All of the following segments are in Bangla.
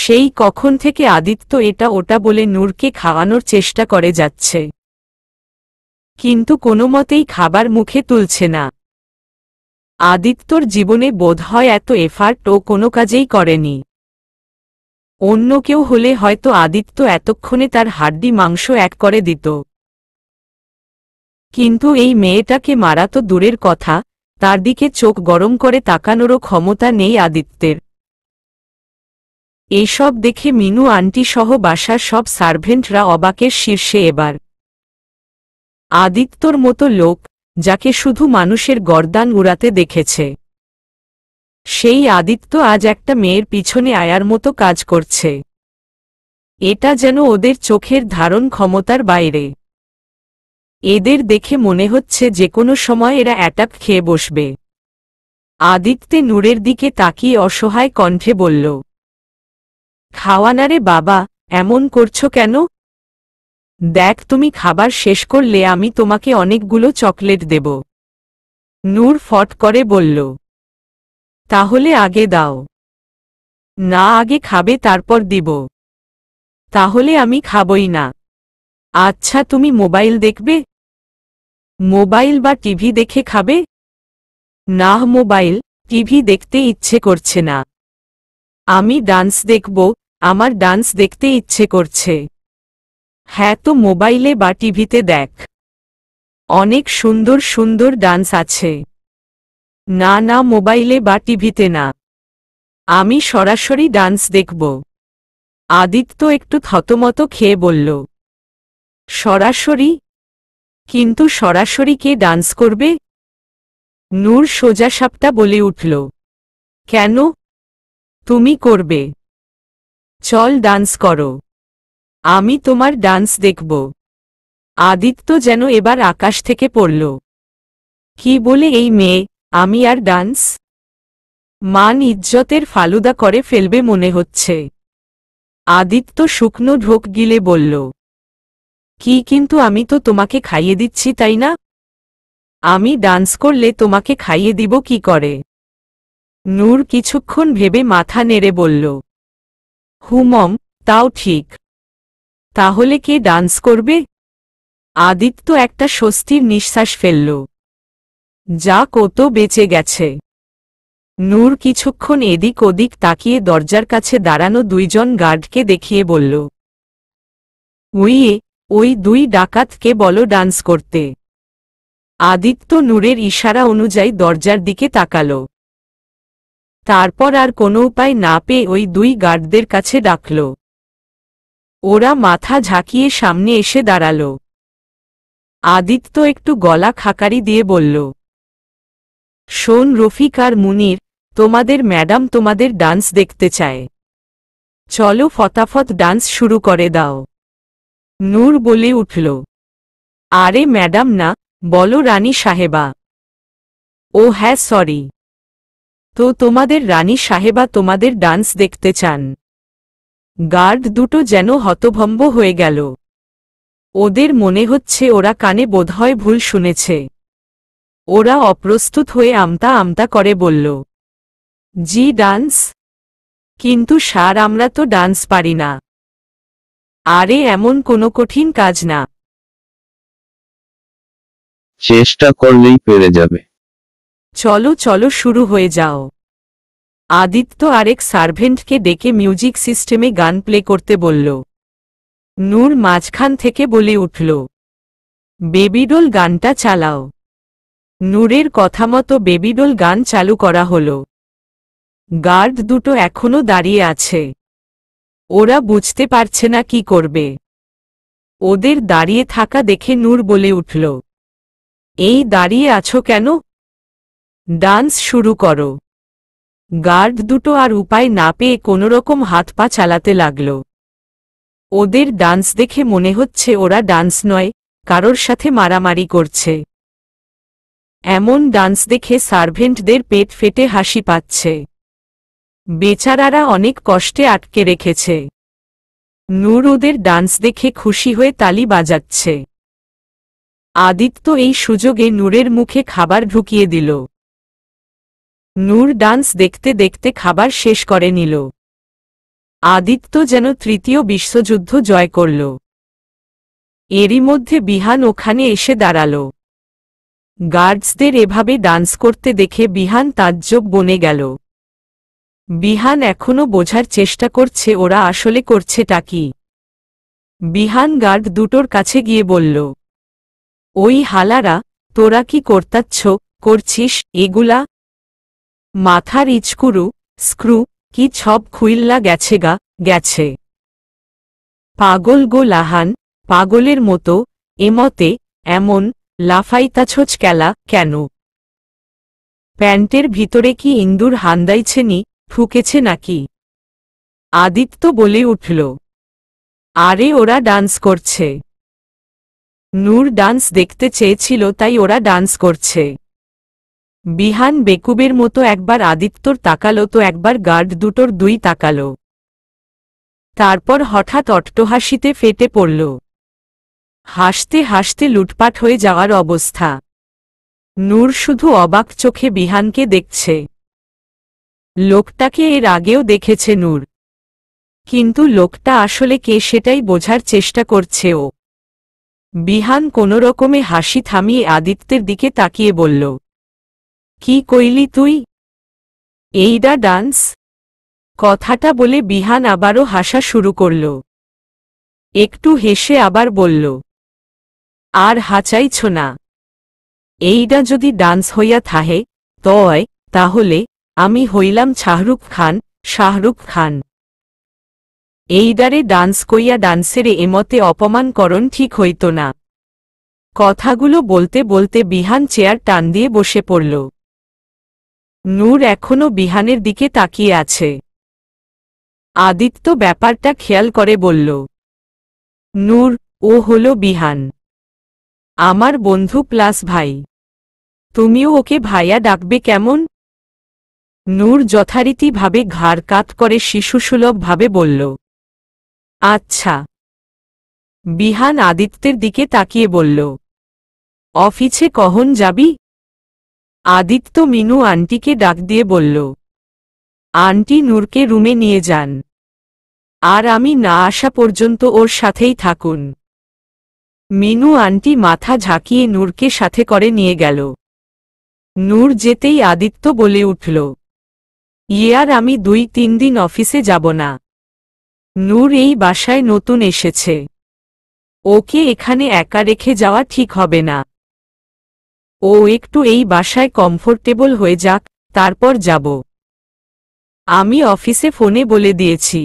সেই কখন থেকে আদিত্য এটা ওটা বলে নূরকে খাওয়ানোর চেষ্টা করে যাচ্ছে, কিন্তু কোনোমতেই খাবার মুখে তুলছে না। আদিত্যর জীবনে বোধহয় এত এফার্ট ও কোনো কাজেই করেনি। অন্য কেউ হলে হয়তো আদিত্য এতক্ষণে তার হাড্ডি মাংস এক করে দিত, কিন্তু এই মেয়েটাকে মারা তো দূরের কথা, তার দিকে চোখ গরম করে তাকানোরও ক্ষমতা নেই আদিত্যের। এইসব দেখে মিনু আন্টি সহ বাসার সব সার্ভেন্টরা অবাকের শীর্ষে। এবার আদিত্যর মতো লোক, যাকে শুধু মানুষের গর্দান উড়াতে দেখেছে, সেই আদিত্য আজ একটা মেয়ের পিছনে আয়ার মতো কাজ করছে। এটা যেন ওদের চোখের ধারণ ক্ষমতার বাইরে। এদের দেখে মনে হচ্ছে যে কোনো সময় এরা অ্যাটাক খেয়ে বসবে। আদিত্য নূরের দিকে তাকিয়ে অসহায় কণ্ঠে বলল, খাওয়ানারে বাবা, এমন করছো কেন? দেখ, তুমি খাবার শেষ করলে আমি তোমাকে অনেকগুলো চকলেট দেব। নূর ফট করে বলল, তাহলে আগে দাও। না, আগে খাবে তারপর দিব। তাহলে আমি খাবই না। আচ্ছা, তুমি মোবাইল দেখবে? মোবাইল বা টিভি দেখে খাবে? না, মোবাইল টিভি দেখতে ইচ্ছে করছে না। আমি ডান্স দেখব, আমার ডান্স দেখতে ইচ্ছে করছে। হ্যাঁ, তো মোবাইলে বা টিভিতে দেখ, অনেক সুন্দর সুন্দর ডান্স আছে। না না, মোবাইলে বা টিভিতে না, আমি সরাসরি ডান্স দেখব। আদিত্য একটু থতমত খেয়ে বলল, সরাসরি? কিন্তু সরাসরি কে ডান্স করবে? নূর সোজাসাপটা বলে উঠল, কেন? তুমি করবে? চল ডান্স করো, আমি তোমার ডান্স দেখব। আদিত্য যেন এবার আকাশ থেকে পড়ল। কি বলে এই মেয়ে, আমি আর ডান্স? মান ইজ্জতের ফালুদা করে ফেলবে মনে হচ্ছে। আদিত্য শুকনো ঢোক গিলে বলল, কি কিন্তু? আমি তো তোমাকে খাইয়ে দিচ্ছি, তাই না? আমি ডান্স করলে তোমাকে খাইয়ে দিব কি করে? নূর কিছুক্ষণ ভেবে মাথা নেড়ে বলল, হুমম, তাও ঠিক। তাহলে কে ডান্স করবে? আদিত্য একটা স্বস্তির নিঃশ্বাস ফেলল। যা কত বেঁচে গেছে। নূর কিছুক্ষণ এদিক ওদিক তাকিয়ে দরজার কাছে দাঁড়ানো দুইজন গার্ডকে দেখিয়ে বলল, ওই দুই ডাকাতকে বলো ডান্স করতে। আদিত্য নূরের ইশারা অনুযায়ী দরজার দিকে তাকাল। তারপর আর কোনো উপায় না পেয়ে ওই দুই গার্ডদের কাছে ডাকল। ওরা মাথা ঝাঁকিয়ে সামনে এসে দাঁড়াল। আদিত্য একটু গলা খাকারি দিয়ে বলল, শোন রফিক আর মুনির, তোমাদের ম্যাডাম তোমাদের ডান্স দেখতে চায়। চলো ফটাফট ডান্স শুরু করে দাও। নূর বলে উঠল, আরে ম্যাডাম না, বলো রানী সাহেবা। ও হ্যাঁ, সরি। তো তোমাদের রানী সাহেবা তোমাদের ডান্স দেখতে চান? গার্ড দুটো যেন হতভম্ব হয়ে গেল। ওদের মনে হচ্ছে ওরা কানে বোধহয় ভুল শুনেছে। ওরা অপ্রস্তুত হয়ে আমতা আমতা করে বলল, জি ডান্স? কিন্তু স্যার, আমরা তো ডান্স পারি না। আরে এমন কোনো কঠিন কাজ না, চেষ্টা করলেই পেরে যাবে। চলো চলো শুরু হয়ে যাও। আদিত্য আরেক সার্ভেন্টকে ডেকে মিউজিক সিস্টেমে গান প্লে করতে বলল। নূর মাঝখান থেকে বলে উঠল, বেবিডোল গানটা চালাও। নূরের কথা মতো বেবিডোল গান চালু করা হল। গার্ড দুটো এখনো দাঁড়িয়ে আছে। ওরা বুঝতে পারছে না কি করবে। ওদের দাঁড়িয়ে থাকা দেখে নূর বলে উঠল, এই দাঁড়িয়ে আছো কেন? ডান্স শুরু করো। গার্ড দুটো আর উপায় না পেয়ে কোনোরকম হাত পা চালাতে লাগল। ওদের ডান্স দেখে মনে হচ্ছে ওরা ডান্স নয়, কারোর সাথে মারামারি করছে। এমন ডান্স দেখে সার্ভেন্টদের পেট ফেটে হাসি পাচ্ছে। বেচারারা অনেক কষ্টে আটকে রেখেছে। নূর ওদের ডান্স দেখে খুশি হয়ে তালি বাজাচ্ছে। আদিত্য এই সুযোগে নূরের মুখে খাবার ঢুকিয়ে দিল। নূর ডান্স দেখতে দেখতে খাবার শেষ করে নিল। আদিত্য যেন তৃতীয় বিশ্বযুদ্ধ জয় করল। এরই মধ্যে বিহান ওখানে এসে দাঁড়াল। গার্ডসদের এভাবে ডান্স করতে দেখে বিহান তাজ্জব বনে গেল। বিহান এখনো বোঝার চেষ্টা করছে ওরা আসলে করছেটা কি। বিহান গার্ড দুটোর কাছে গিয়ে বলল, ওই হালারা, তোরা কি করছিস এগুলা? মাথার ইচকুরু স্ক্রু কি ছব খুইল্লা গেছে। পাগল গো লাহান, পাগলের মতো এমতে এমন লাফাইতাছোচ কেন? প্যান্টের ভিতরে কি ইন্দুর হান্দাইছে ঠুকেছে নাকি? আদিত্য বলে উঠল, আরে ওরা ডান্স করছে। নূর ডান্স দেখতে চেয়েছিল তাই ওরা ডান্স করছে। বিহান বেকুবের মতো একবার আদিত্যর তাকালো তো একবার গার্ড দুটোর দুই তাকালো। তারপর হঠাৎ অট্টহাসিতে ফেটে পড়ল। হাসতে হাসতে লুটপাট হয়ে যাওয়ার অবস্থা। নূর শুধু অবাক চোখে বিহানকে দেখছে। লোকটাকে এর আগেও দেখেছে নূর, কিন্তু লোকটা আসলে কে সেটাই বোঝার চেষ্টা করছে ও। বিহান কোনোরকমে হাসি থামিয়ে আদিত্যের দিকে তাকিয়ে বলল, কি কইলি তুই? এইডা ডান্স? কথাটা বলে বিহান আবারও হাসা শুরু করল। একটু হেসে আবার বলল, আর হাঁচাইছ না? এইডা যদি ডান্স হইয়া থাহে তাহলে আমি হইলাম শাহরুখ খান। এইডারে ডান্স কইয়া ডান্সেরে এমতে অপমান করণ ঠিক হইত না। কথাগুলো বলতে বলতে বিহান চেয়ার টান দিয়ে বসে পড়ল। নূর এখনো বিহানের দিকে তাকিয়ে আছে। আদিত্য ব্যাপারটা খেয়াল করে বলল, নূর, ও হলো বিহান, আমার বন্ধু প্লাস ভাই। তুমিও ওকে ভাইয়া ডাকবে কেমন? নূর যথারীতিভাবে ঘাড় কাত করে শিশুসুলভভাবে বলল, আচ্ছা। বিহান আদিত্যের দিকে তাকিয়ে বলল, অফিসে কখন যাবি? আদিত্য মিনু আন্টিকে ডাক দিয়ে বলল, আন্টি নূরকে রুমে নিয়ে যান, আর আমি না আসা পর্যন্ত ওর সাথেই থাকুন। মিনু আন্টি মাথা ঝাঁকিয়ে নূরকে সাথে করে নিয়ে গেল। নূর যেতেই আদিত্য বলে উঠল, ইয়ার আমি 2-3 দিন অফিসে যাব না। নূর এই বাসায় নতুন এসেছে, ওকে এখানে একা রেখে যাওয়া ঠিক হবে না। ও একটু এই বাসায় কমফোর্টেবল হয়ে যাক, তারপর যাব। আমি অফিসে ফোনে বলে দিয়েছি,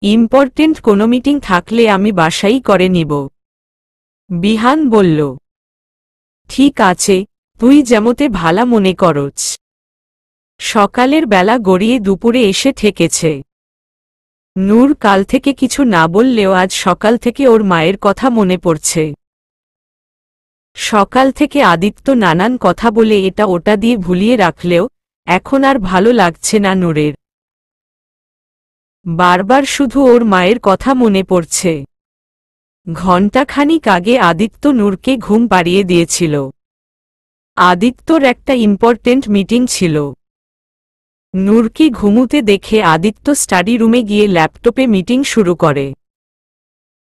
ইম্পর্টেন্ট কোনো মিটিং থাকলে আমি বাসাই করে নিব। বিহান বলল, ঠিক আছে, তুই যেমতে ভালা মনে করছ। সকালের বেলা গড়িয়ে দুপুরে এসে ঠেকেছে। নূর কাল থেকে কিছু না বললেও আজ সকাল থেকে ওর মায়ের কথা মনে পড়ছে। সকাল থেকে আদিত্য নানান কথা বলে এটা ওটা দিয়ে ভুলিয়ে রাখলেও এখন আর ভালো লাগছে না নূরের। বারবার শুধু ওর মায়ের কথা মনে পড়ছে। ঘণ্টাখানিক আগে আদিত্য নূরকে ঘুম পাড়িয়ে দিয়েছিল। আদিত্যর একটা ইম্পর্টেন্ট মিটিং ছিল। নূরকে ঘুমুতে দেখে আদিত্য স্টাডি রুমে গিয়ে ল্যাপটপে মিটিং শুরু করে।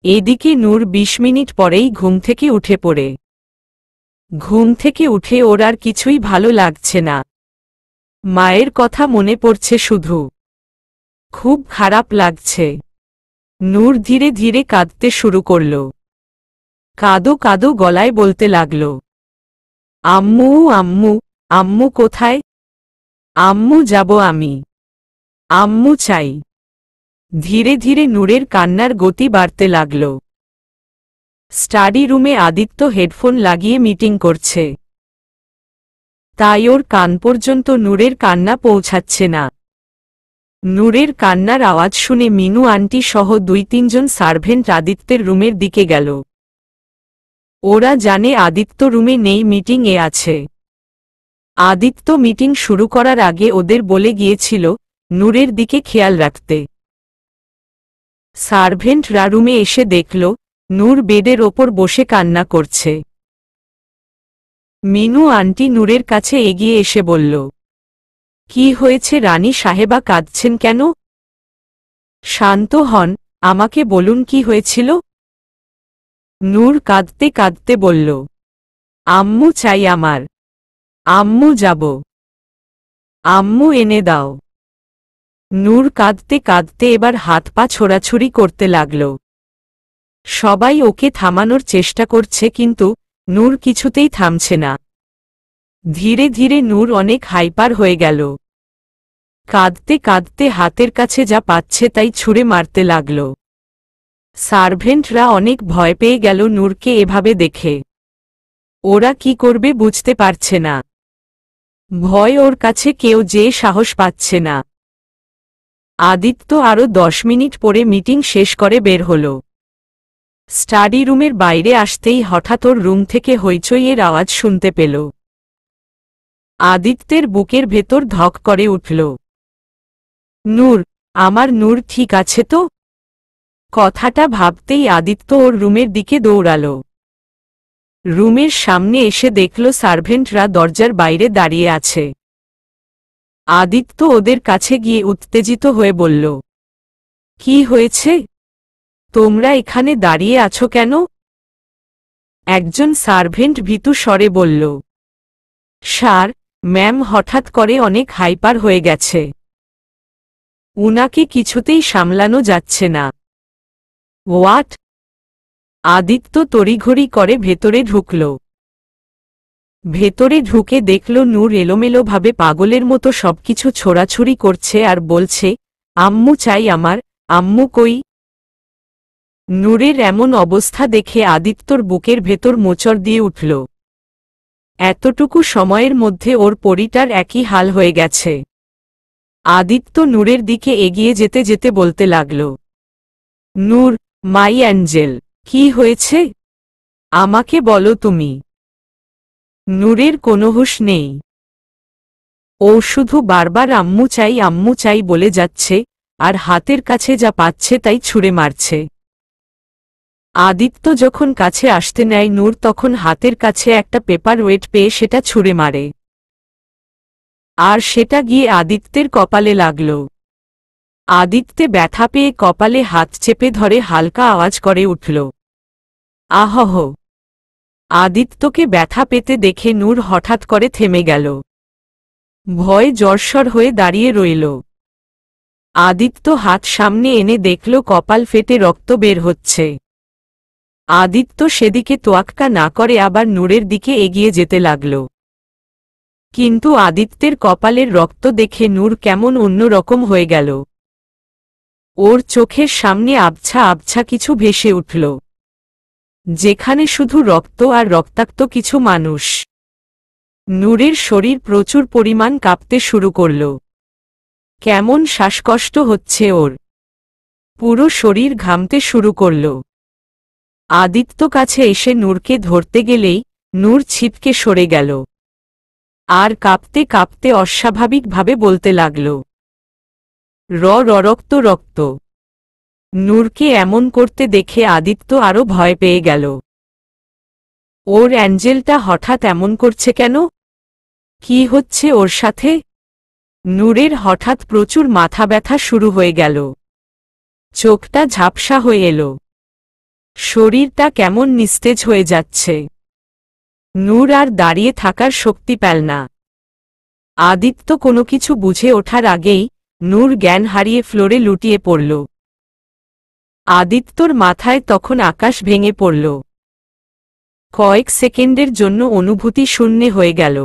এদিকে নূর 20 মিনিট পরেই ঘুম থেকে উঠে পড়ে। ঘুম থেকে উঠে ওর আর কিছুই ভালো লাগছে না। মায়ের কথা মনে পড়ছে শুধু। খুব খারাপ লাগছে। নূর ধীরে ধীরে কাঁদতে শুরু করল। কাঁদো কাঁদো গলায় বলতে লাগল, আম্মু আম্মু আম্মু কোথায়? আম্মু যাব আমি, আম্মু চাই। ধীরে ধীরে নূরের কান্নার গতি বাড়তে লাগল। স্টাডি রুমে আদিত্য হেডফোন লাগিয়ে মিটিং করছে, তাই ওর কান পর্যন্ত নূরের কান্না পৌঁছাচ্ছে না। নূরের কান্নার আওয়াজ শুনে মিনু আন্টি সহ 2-3 জন সার্ভেন্ট আদিত্যের রুমের দিকে গেল। ওরা জানে আদিত্য রুমে নেই, মিটিংয়ে আছে। আদিত্য মিটিং শুরু করার আগে ওদের বলে গিয়েছিল নূরের দিকে খেয়াল রাখতে। সার্ভেন্টরা রুমে এসে দেখল নূর বেডের ওপর বসে কান্না করছে। মিনু আন্টি নূরের কাছে এগিয়ে এসে বলল, কি হয়েছে রানী সাহেবা, কাঁদছেন কেন? শান্ত হন, আমাকে বলুন কি হয়েছিল। নূর কাঁদতে কাঁদতে বলল, আম্মু চাই আমার। আম্মু যাব। আম্মু এনে দাও। নূর কাঁদতে কাঁদতে এবার হাত পা ছোড়াছুড়ি করতে লাগল। সবাই ওকে থামানোর চেষ্টা করছে কিন্তু নূর কিছুতেই থামছে না। ধীরে ধীরে নূর অনেক হাইপার হয়ে গেল। কাঁদতে কাঁদতে হাতের কাছে যা পাচ্ছে তাই ছুঁড়ে মারতে লাগল। সার্ভেন্টরা অনেক ভয় পেয়ে গেল নূরকে এভাবে দেখে। ওরা কি করবে বুঝতে পারছে না। ভয় ওর কাছে কেউ যে সাহস পাচ্ছে না। আদিত্য আরও 10 মিনিট পরে মিটিং শেষ করে বের হল। স্টাডি রুমের বাইরে আসতেই হঠাৎ ওর রুম থেকে হইচইয়ের আওয়াজ শুনতে পেল। আদিত্যের বুকের ভেতর ধক করে উঠল। নূর, আমার নূর ঠিক আছে তো? কথাটা ভাবতেই আদিত্য ওর রুমের দিকে দৌড়াল। রুমের সামনে এসে দেখল সার্ভেন্টরা দরজার বাইরে দাঁড়িয়ে আছে। আদিত্য ওদের কাছে গিয়ে উত্তেজিত হয়ে বলল, কি হয়েছে? তোমরা এখানে দাঁড়িয়ে আছো কেন? একজন সার্ভেন্ট ভীতু স্বরে বলল, স্যার, ম্যাম হঠাৎ করে অনেক হাইপার হয়ে গেছে। উনাকে কিছুতেই সামলানো যাচ্ছে না। হোয়াট? আদিত্য তড়িঘড়ি করে ভেতরে ঢুকল। ভেতরে ঢুকে দেখল নূর এলোমেলোভাবে পাগলের মতো সবকিছু ছোড়াছুড়ি করছে আর বলছে, আম্মু চাই আমার। আম্মু কই? নূরের এমন অবস্থা দেখে আদিত্যর বুকের ভেতর মোচড় দিয়ে উঠল। এতটুকু সময়ের মধ্যে ওর পরিটার একই হাল হয়ে গেছে। আদিত্য নূরের দিকে এগিয়ে যেতে যেতে বলতে লাগল, নূর, মাই অ্যাঞ্জেল, কি হয়েছে? আমাকে বলো তুমি। নূরের কোনো হুঁশ নেই। ও শুধু বারবার আম্মু চাই বলে যাচ্ছে আর হাতের কাছে যা পাচ্ছে তাই ছুঁড়ে মারছে। আদিত্য যখন কাছে আসতে নেয় নূর তখন হাতের কাছে একটা পেপার ওয়েট পেয়ে সেটা ছুঁড়ে মারে। আর সেটা গিয়ে আদিত্যের কপালে লাগল। আদিত্যে ব্যথা পেয়ে কপালে হাত চেপে ধরে হালকা আওয়াজ করে উঠল, আহহ। আদিত্যকে ব্যথা পেতে দেখে নূর হঠাৎ করে থেমে গেল। ভয়ে জর্জর হয়ে দাঁড়িয়ে রইল। আদিত্য হাত সামনে এনে দেখল কপাল ফেটে রক্ত বের হচ্ছে। আদিত্য সেদিকে তোয়াক্কা না করে আবার নূরের দিকে এগিয়ে যেতে লাগল। কিন্তু আদিত্যের কপালের রক্ত দেখে নূর কেমন অন্যরকম হয়ে গেল। ওর চোখের সামনে আবছা আবছা কিছু ভেসে উঠল, যেখানে শুধু রক্ত আর রক্তাক্ত কিছু মানুষ। নূরের শরীর প্রচুর পরিমাণ কাঁপতে শুরু করল। কেমন শ্বাসকষ্ট হচ্ছে ওর। পুরো শরীর ঘামতে শুরু করল। আদিত্য কাছে এসে নূরকে ধরতে গেলেই নূর ছিটকে সরে গেল আর কাঁপতে কাঁপতে অস্বাভাবিকভাবে বলতে লাগল, রক্ত রক্ত। নূরকে এমন করতে দেখে আদিত্য আরো ভয় পেয়ে গেল। ওর অ্যাঞ্জেলটা হঠাৎ এমন করছে কেন? কি হচ্ছে ওর সাথে? নূরের হঠাৎ প্রচুর মাথা ব্যথা শুরু হয়ে গেল। চোখটা ঝাপসা হয়ে এলো। শরীরটা কেমন নিস্তেজ হয়ে যাচ্ছে। নূর আর দাঁড়িয়ে থাকার শক্তি পেল না। আদিত্য কোনো কিছু বুঝে ওঠার আগেই নূর জ্ঞান হারিয়ে ফ্লোরে লুটিয়ে পড়ল। আদিত্যর মাথায় তখন আকাশ ভেঙে পড়ল। কয়েক সেকেন্ডের জন্য অনুভূতি শূন্য হয়ে গেল।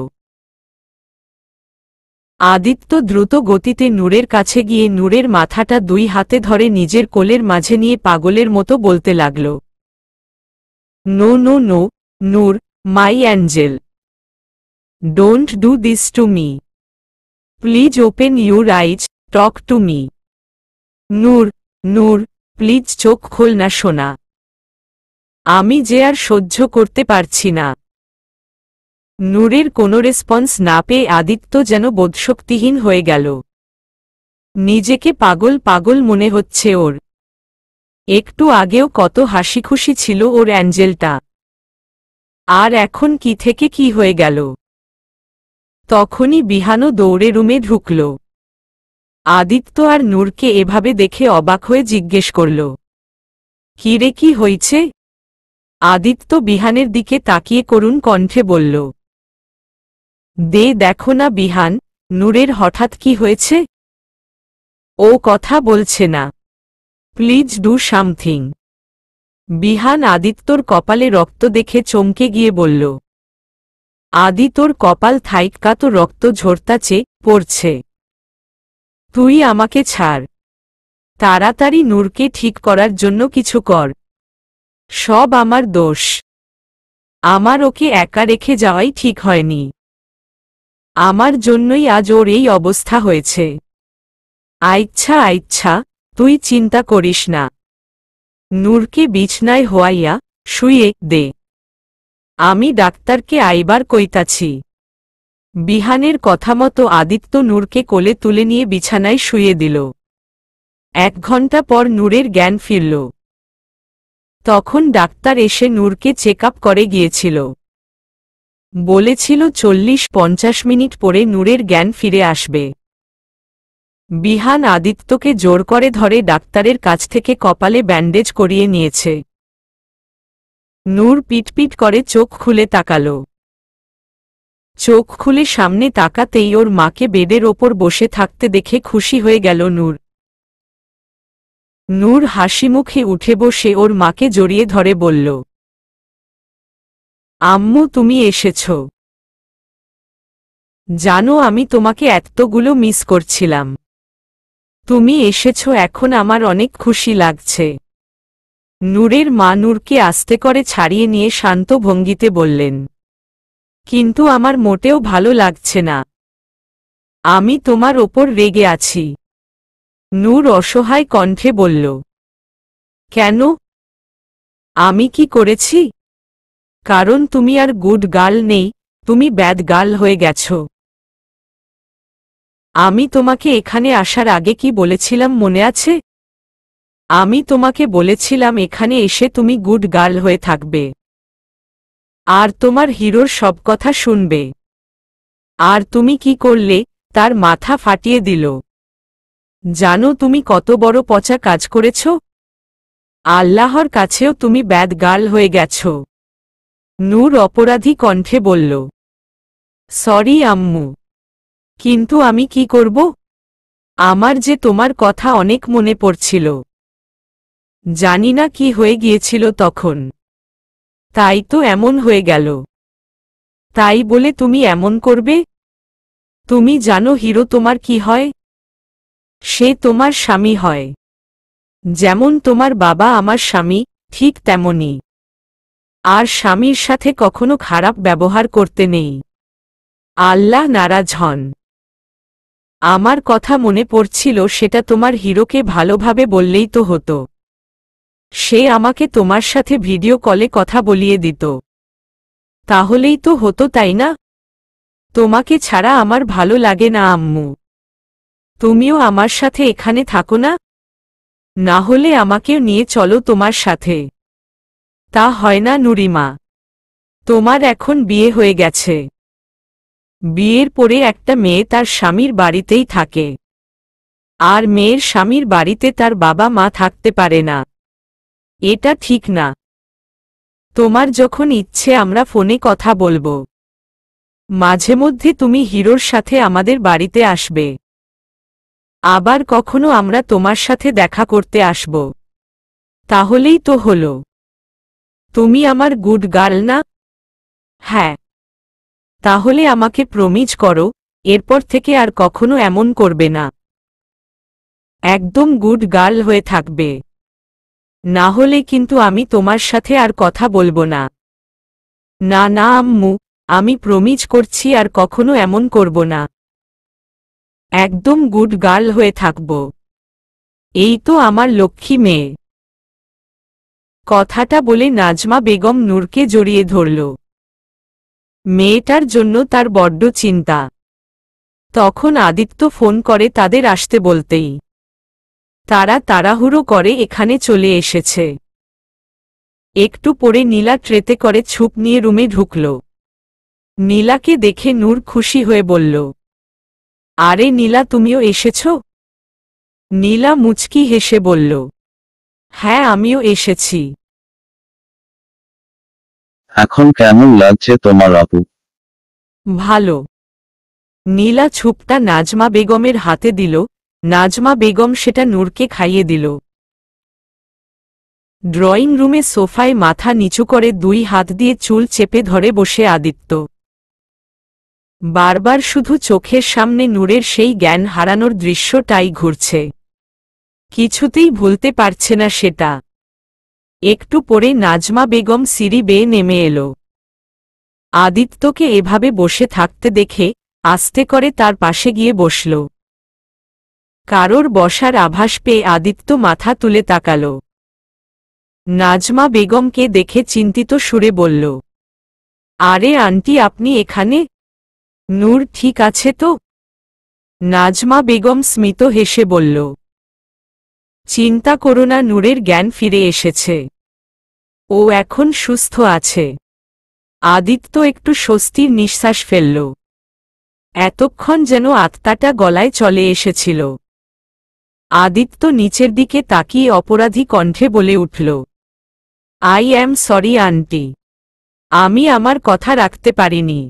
আদিত্য দ্রুত গতিতে নূরের কাছে গিয়ে নূরের মাথাটা 2 হাতে ধরে নিজের কোলের মাঝে নিয়ে পাগলের মতো বলতে লাগল, no no no, Noor, my angel, don't do this to me. Please open your eyes, talk to me. Noor, Noor, please চোখ খোল না সোনা। আমি যে আর সহ্য করতে পারছি না। নূরের কোনো রেসপন্স না পেয়ে আদিত্য যেন বোধশক্তিহীন হয়ে গেল। নিজেকে পাগল পাগল মনে হচ্ছে ওর। একটু আগেও কত হাসিখুশি ছিল ওর অ্যাঞ্জেলটা, আর এখন কি থেকে কি হয়ে গেল। তখনই বিহানও দৌড়ে রুমে ঢুকল। আদিত্য আর নূরকে এভাবে দেখে অবাক হয়ে জিজ্ঞেস করল, কি রে, কি হয়েছে? আদিত্য বিহানের দিকে তাকিয়ে করুণ কণ্ঠে বলল, দেখো না বিহান, নূরের হঠাৎ কি হয়েছে? ও কথা বলছে না। Please do something. বিহান আদিত্যর কপালে রক্ত দেখে চমকে গিয়ে বলল, আদি, তোর কপাল থাইক্কা তো রক্ত ঝরতাছে পড়ছে। তুই আমাকে ছাড়, তাড়াতাড়ি নূরকে ঠিক করার জন্য কিছু কর। সব আমার দোষ, আমার ওকে একা রেখে যাওয়াই ঠিক হয়নি। আমার জন্যই আজ ওর এই অবস্থা হয়েছে। আচ্ছা আচ্ছা, তুই চিন্তা করিস না। নূরকে বিছনায় হোয়াইয়া শুয়ে দে, আমি ডাক্তারকে আইবার কইতাছি। বিহানের কথা মতো আদিত্য নূরকে কোলে তুলে নিয়ে বিছানায় শুয়ে দিল। 1 ঘণ্টা পর নূরের জ্ঞান ফিরল। তখন ডাক্তার এসে নূরকে চেক আপ করে গিয়েছিল। বলেছিল 40-50 মিনিট পরে নূরের জ্ঞান ফিরে আসবে। বিহান আদিত্যকে জোর করে ধরে ডাক্তারের কাছ থেকে কপালে ব্যান্ডেজ করিয়ে নিয়েছে। নূর পিটপিট করে চোখ খুলে তাকাল। চোখ খুলে সামনে তাকাতেই ওর মাকে বেডের ওপর বসে থাকতে দেখে খুশি হয়ে গেল নূর। নূর হাসিমুখে উঠে বসে ওর মাকে জড়িয়ে ধরে বলল, আম্মু, তুমি এসেছ। জানো, আমি তোমাকে এতগুলো মিস করছিলাম। তুমি এসেছ, এখন আমার অনেক খুশি লাগছে। নূরের মা নূরকে আস্তে করে ছাড়িয়ে নিয়ে শান্ত ভঙ্গিতে বললেন, কিন্তু আমার মোটেও ভালো লাগছে না। আমি তোমার ওপর রেগে আছি। নূর অসহায় কণ্ঠে বলল, কেন? আমি কি করেছি? কারণ তুমি আর গুড গার্ল নেই, তুমি ব্যাড গার্ল হয়ে গেছ। আমি তোমাকে এখানে আসার আগে কি বলেছিলাম মনে আছে? আমি তোমাকে বলেছিলাম এখানে এসে তুমি গুড গার্ল হয়ে থাকবে, আর তোমার হিরোর সব কথা শুনবে। আর তুমি কি করলে? তার মাথা ফাটিয়ে দিল। জানো তুমি কত বড় পচা কাজ করেছ? আল্লাহর কাছেও তুমি ব্যাড গার্ল হয়ে গেছ। নূর অপরাধী কণ্ঠে বলল, সরি আম্মু, কিন্তু আমি কি করব? আমার যে তোমার কথা অনেক মনে পড়ছিল। জানি না কি হয়ে গিয়েছিল তখন, তাই তো এমন হয়ে গেল। তাই বলে তুমি এমন করবে? তুমি জানো হিরো তোমার কি হয়? সে তোমার স্বামী হয়। যেমন তোমার বাবা আমার স্বামী, ঠিক তেমনি। আর স্বামীর সাথে কখনো খারাপ ব্যবহার করতে নেই। আল্লাহ নারাজ হন। আমার কথা মনে পড়ছিল, সেটা তোমার হিরোকে ভালোভাবে বললেই তো হতো। সে আমাকে তোমার সাথে ভিডিও কলে কথা বলিয়ে দিত। তাহলেই তো হতো, তাই না? তোমাকে ছাড়া আমার ভালো লাগে না আম্মু। তুমিও আমার সাথে এখানে থাকো না? না হলে আমাকেও নিয়ে চলো তোমার সাথে। তা হয় না নুরিমা। তোমার এখন বিয়ে হয়ে গেছে। বিয়ের পরে একটা মেয়ে তার স্বামীর বাড়িতেই থাকে, আর মেয়ের স্বামীর বাড়িতে তার বাবা মা থাকতে পারে না। এটা ঠিক না। তোমার যখন ইচ্ছে আমরা ফোনে কথা বলবো। মাঝে মধ্যে তুমি হিরোর সাথে আমাদের বাড়িতে আসবে। আবার কখনো আমরা তোমার সাথে দেখা করতে আসব। তাহলেই তো হলো। তুমি আমার গুড গার্ল না? হ্যাঁ। তাহলে আমাকে প্রমিজ করো, এরপর থেকে আর কখনো এমন করবে না। একদম গুড গার্ল হয়ে থাকবে। না হলে কিন্তু আমি তোমার সাথে আর কথা বলবো না। না না আম্মু, আমি প্রমিজ করছি আর কখনো এমন করব না। একদম গুড গার্ল হয়ে থাকব। এই তো আমার লক্ষ্মী মেয়ে। কথাটা বলে নাজমা বেগম নূরকে জড়িয়ে ধরল। মেয়েটার জন্য তার বড্ড চিন্তা। তখন আদিত্য ফোন করে তাদের আসতে বলতেই তারা তাড়াহুড়ো করে এখানে চলে এসেছে। একটু পরে নীলা ট্রেতে করে ছুপ নিয়ে রুমে ঢুকল। নীলাকে দেখে নূর খুশি হয়ে বলল, আরে নীলা, তুমিও এসেছ? নীলা মুচকি হেসে বলল, হ্যাঁ আমিও এসেছি। এখন কেমন লাগছে তোমার আপু? ভালো। নীলা ছুপটা নাজমা বেগমের হাতে দিল, নাজমা বেগম সেটা নূরকে খাইয়ে দিল। ড্রয়িং রুমে সোফায় মাথা নিচু করে 2 হাত দিয়ে চুল চেপে ধরে বসে আদিত্য। বারবার শুধু চোখের সামনে নূরের সেই জ্ঞান হারানোর দৃশ্যটাই ঘুরছে। কিছুতেই ভুলতে পারছে না সেটা। একটু পরে নাজমা বেগম সিঁড়ি বেয়ে নেমে এলো। আদিত্যকে এভাবে বসে থাকতে দেখে আস্তে করে তার পাশে গিয়ে বসল। কারোর বসার আভাস পেয়ে আদিত্য মাথা তুলে তাকাল। নাজমা বেগমকে দেখে চিন্তিত সুরে বলল, আরে আন্টি আপনি এখানে? নূর ঠিক আছে তো? নাজমা বেগম স্মিত হেসে বলল, চিন্তা করো না, নূরের জ্ঞান ফিরে এসেছে। ও এখন সুস্থ আছে। আদিত্য একটু স্বস্তির নিঃশ্বাস ফেলল। এতক্ষণ যেন আত্মাটা গলায় চলে এসেছিল। আদিত্য নিচের দিকে তাকিয়ে অপরাধী কণ্ঠে বলে উঠল, আই অ্যাম সরি আন্টি। আমি আমার কথা রাখতে পারিনি।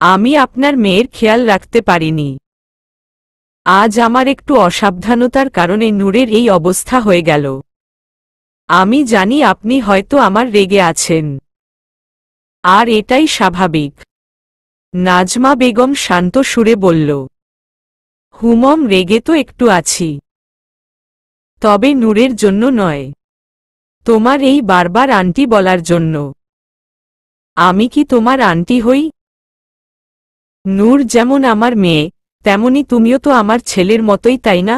আমি আপনার মেয়ের খেয়াল রাখতে পারিনি। আজ আমার একটু অসাবধানতার কারণে নূরের এই অবস্থা হয়ে গেল। আমি জানি আপনি হয়তো আমার রেগে আছেন। আর এটাই স্বাভাবিক। নাজমা বেগম শান্ত সুরে বলল, হুমম রেগে তো একটু আছি। তবে নূরের জন্য নয়, তোমার এই বারবার আন্টি বলার জন্য। আমি কি তোমার আন্টি হই? নূর যেমন আমার মেয়ে, তেমনি তুমিও তো আমার ছেলের মতোই, তাই না?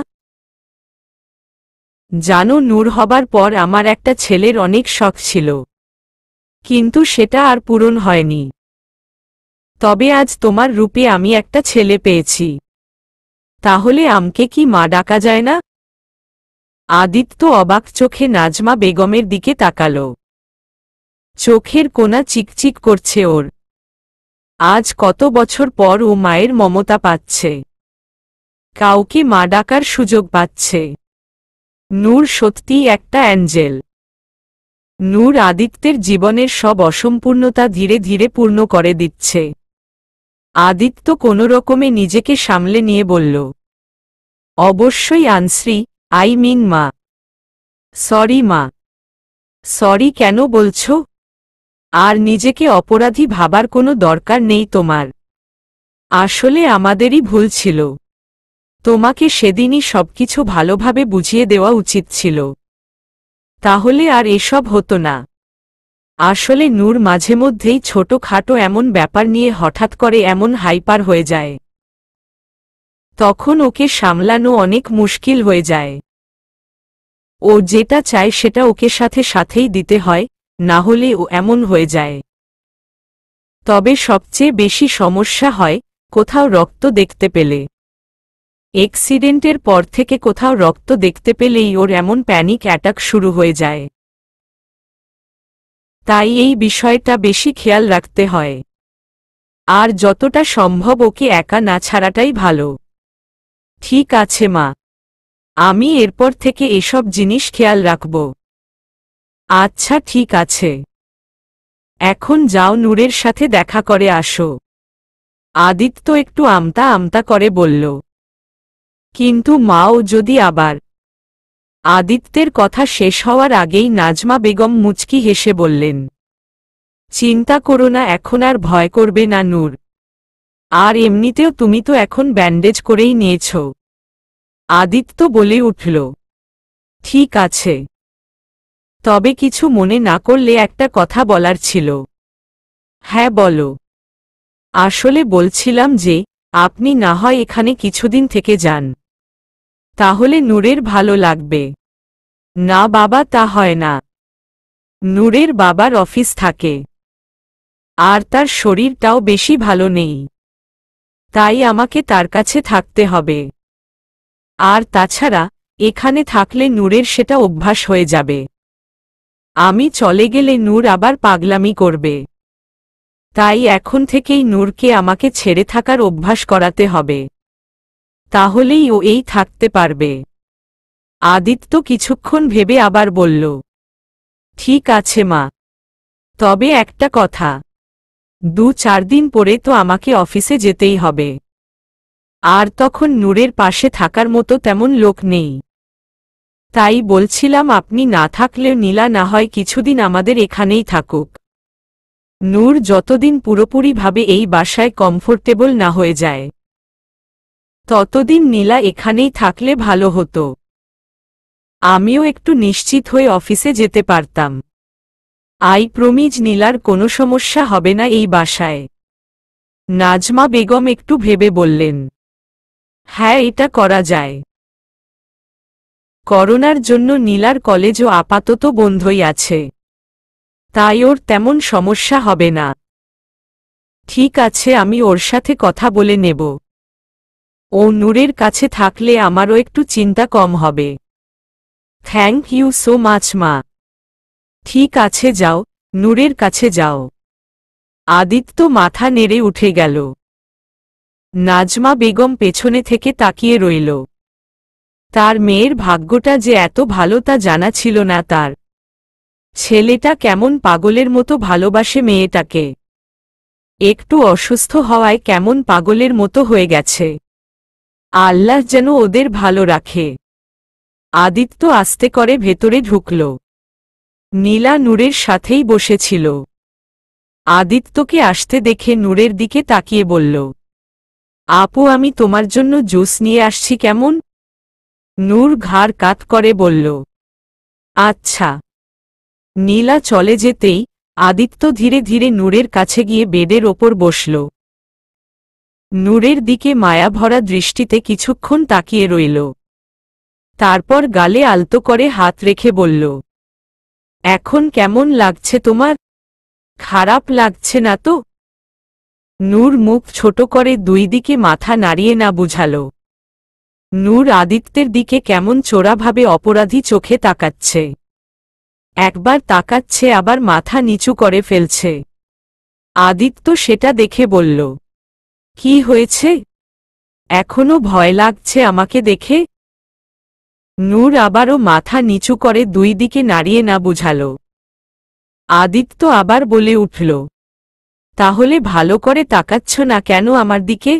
জানো নূর হবার পর আমার একটা ছেলের অনেক শখ ছিল, কিন্তু সেটা আর পূরণ হয়নি। তবে আজ তোমার রূপে আমি একটা ছেলে পেয়েছি। তাহলে আমকে কি মা ডাকা যায় না? আদিত্য অবাক চোখে নাজমা বেগমের দিকে তাকাল। চোখের কোনা চিকচিক করছে ওর। আজ কত বছর পর ও মায়ের মমতা পাচ্ছে, কাউকে মা ডাকার সুযোগ পাচ্ছে। নূর সত্যিই একটা অ্যাঞ্জেল। নূর আদিত্যের জীবনের সব অসম্পূর্ণতা ধীরে ধীরে পূর্ণ করে দিচ্ছে। আদিত্য কোনো রকমে নিজেকে সামলে নিয়ে বলল, অবশ্যই আনশ্রী, আই মিন মা। সরি মা। সরি কেন বলছো? আর নিজেকে অপরাধী ভাবার কোনো দরকার নেই তোমার। আসলে আমাদেরই ভুল ছিল। তোমাকে সেদিনই সবকিছু ভালোভাবে বুঝিয়ে দেওয়া উচিত ছিল। তাহলে আর এসব হতো না। আসলে নূর মাঝে মধ্যেই ছোটখাটো এমন ব্যাপার নিয়ে হঠাৎ করে এমন হাইপার হয়ে যায়। তখন ওকে সামলানো অনেক মুশকিল হয়ে যায়। ও যেটা চায় সেটা ওকে সাথে সাথেই দিতে হয়, না হলে ও এমন হয়ে যায়। তবে সবচেয়ে বেশি সমস্যা হয় কোথাও রক্ত দেখতে পেলে। অ্যাক্সিডেন্টের পর থেকে কোথাও রক্ত দেখতে পেলেই ওর এমন প্যানিক অ্যাটাক শুরু হয়ে যায়। তাই এই বিষয়টা বেশি খেয়াল রাখতে হয়। আর যতটা সম্ভব ওকে একা না ছাড়াটাই ভালো। ঠিক আছে মা, আমি এরপর থেকে এসব জিনিস খেয়াল রাখব। আচ্ছা ঠিক আছে। এখন যাও নূরের সাথে দেখা করে আসো। আদিত্য একটু আমতা আমতা করে বলল, কিন্তু মাও যদি আবার। আদিত্যের কথা শেষ হওয়ার আগেই নাজমা বেগম মুচকি হেসে বললেন, চিন্তা করো না, এখন আর ভয় করবে না নূর। আর এমনিতেও তুমি তো এখন ব্যান্ডেজ করেই নিয়েছ। আদিত্য বলে উঠল, ঠিক আছে। তবে কিছু মনে না করলে একটা কথা বলার ছিল। হ্যাঁ বলো। আসলে বলছিলাম যে আপনি না হয় এখানে কিছুদিন থেকে যান। তাহলে নূরের ভালো লাগবে। না বাবা, তা হয় না। নূরের বাবার অফিস থাকে। আর তার শরীরটাও বেশি ভালো নেই। তাই আমাকে তার কাছে থাকতে হবে। আর তাছাড়া এখানে থাকলে নূরের সেটা অভ্যাস হয়ে যাবে। আমি চলে গেলে নূর আবার পাগলামি করবে। তাই এখন থেকেই নূরকে আমাকে ছেড়ে থাকার অভ্যাস করাতে হবে। তাহলেই ও এই থাকতে পারবে। আদিত্য কিছুক্ষণ ভেবে আবার বলল, ঠিক আছে মা, তবে একটা কথা, 2-4 দিন পরে তো আমাকে অফিসে যেতেই হবে। আর তখন নূরের পাশে থাকার মতো তেমন লোক নেই। তাই বলছিলাম আপনি না থাকলেও নীলা না হয় কিছুদিন আমাদের এখানেই থাকুক। নূর যতদিন পুরোপুরিভাবে এই বাসায় কমফোর্টেবল না হয়ে যায়, ততদিন নীলা এখানেই থাকলে ভালো হতো। আমিও একটু নিশ্চিত হয়ে অফিসে যেতে পারতাম। আই প্রমিজ নীলার কোনো সমস্যা হবে না এই বাসায়। নাজমা বেগম একটু ভেবে বললেন, হ্যাঁ এটা করা যায়। করোনার জন্য নীলার কলেজও আপাতত বন্ধই আছে, তাই ওর তেমন সমস্যা হবে না। ঠিক আছে, আমি ওর সাথে কথা বলে নেব। ও নূরের কাছে থাকলে আমারও একটু চিন্তা কম হবে। থ্যাংক ইউ সো মাচ মা। ঠিক আছে যাও, নূরের কাছে যাও। আদিত্য মাথা নেড়ে উঠে গেল। নাজমা বেগম পেছনে থেকে তাকিয়ে রইল। তার মেয়ের ভাগ্যটা যে এত ভালো তা জানা ছিল না তার। ছেলেটা কেমন পাগলের মতো ভালোবাসে মেয়েটাকে, একটু অসুস্থ হওয়ায় কেমন পাগলের মতো হয়ে গেছে। আল্লাহ যেন ওদের ভালো রাখে। আদিত্য আস্তে করে ভেতরে ঢুকল। নীলা নূরের সাথেই বসেছিল। আদিত্যকে আসতে দেখে নূরের দিকে তাকিয়ে বলল, আপু আমি তোমার জন্য জুস নিয়ে আসছি কেমন? নূর ঘাড় কাত করে বলল, আচ্ছা। নীলা চলে যেতেই আদিত্য ধীরে ধীরে নূরের কাছে গিয়ে বেডের ওপর বসল। নূরের দিকে মায়াভরা দৃষ্টিতে কিছুক্ষণ তাকিয়ে রইল। তারপর গালে আলতো করে হাত রেখে বলল, এখন কেমন লাগছে তোমার? খারাপ লাগছে না তো? নূর মুখ ছোট করে দুই দিকে মাথা নাড়িয়ে না বুঝাল। নূর আদিত্যের দিকে কেমন চোরাভাবে অপরাধী চোখে তাকাচ্ছে। একবার তাকাচ্ছে আবার মাথা নিচু করে ফেলছে। আদিত্য সেটা দেখে বলল, কি হয়েছে? এখনো ভয় লাগছে আমাকে দেখে? নূর আবারও মাথা নিচু করে দুই দিকে নাড়িয়ে না বুঝাল। আদিত্য আবার বলে উঠল, তাহলে ভালো করে তাকাচ্ছ না কেন আমার দিকে?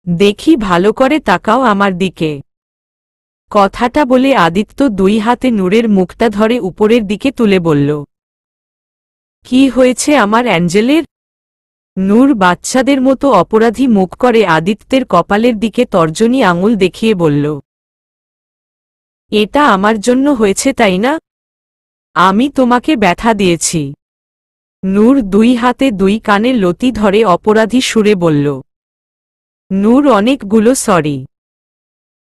দেখি ভালো করে তাকাও আমার দিকে। কথাটা বলে আদিত্য দুই হাতে নূরের মুখটা ধরে উপরের দিকে তুলে বলল, কি হয়েছে আমার অ্যাঞ্জেলের? নূর বাচ্চাদের মতো অপরাধী মুখ করে আদিত্যের কপালের দিকে তর্জনী আঙুল দেখিয়ে বলল, এটা আমার জন্য হয়েছে তাই না? আমি তোমাকে ব্যথা দিয়েছি। নূর দুই হাতে দুই কানে লতি ধরে অপরাধী সুরে বলল, নূর অনেকগুলো সরি।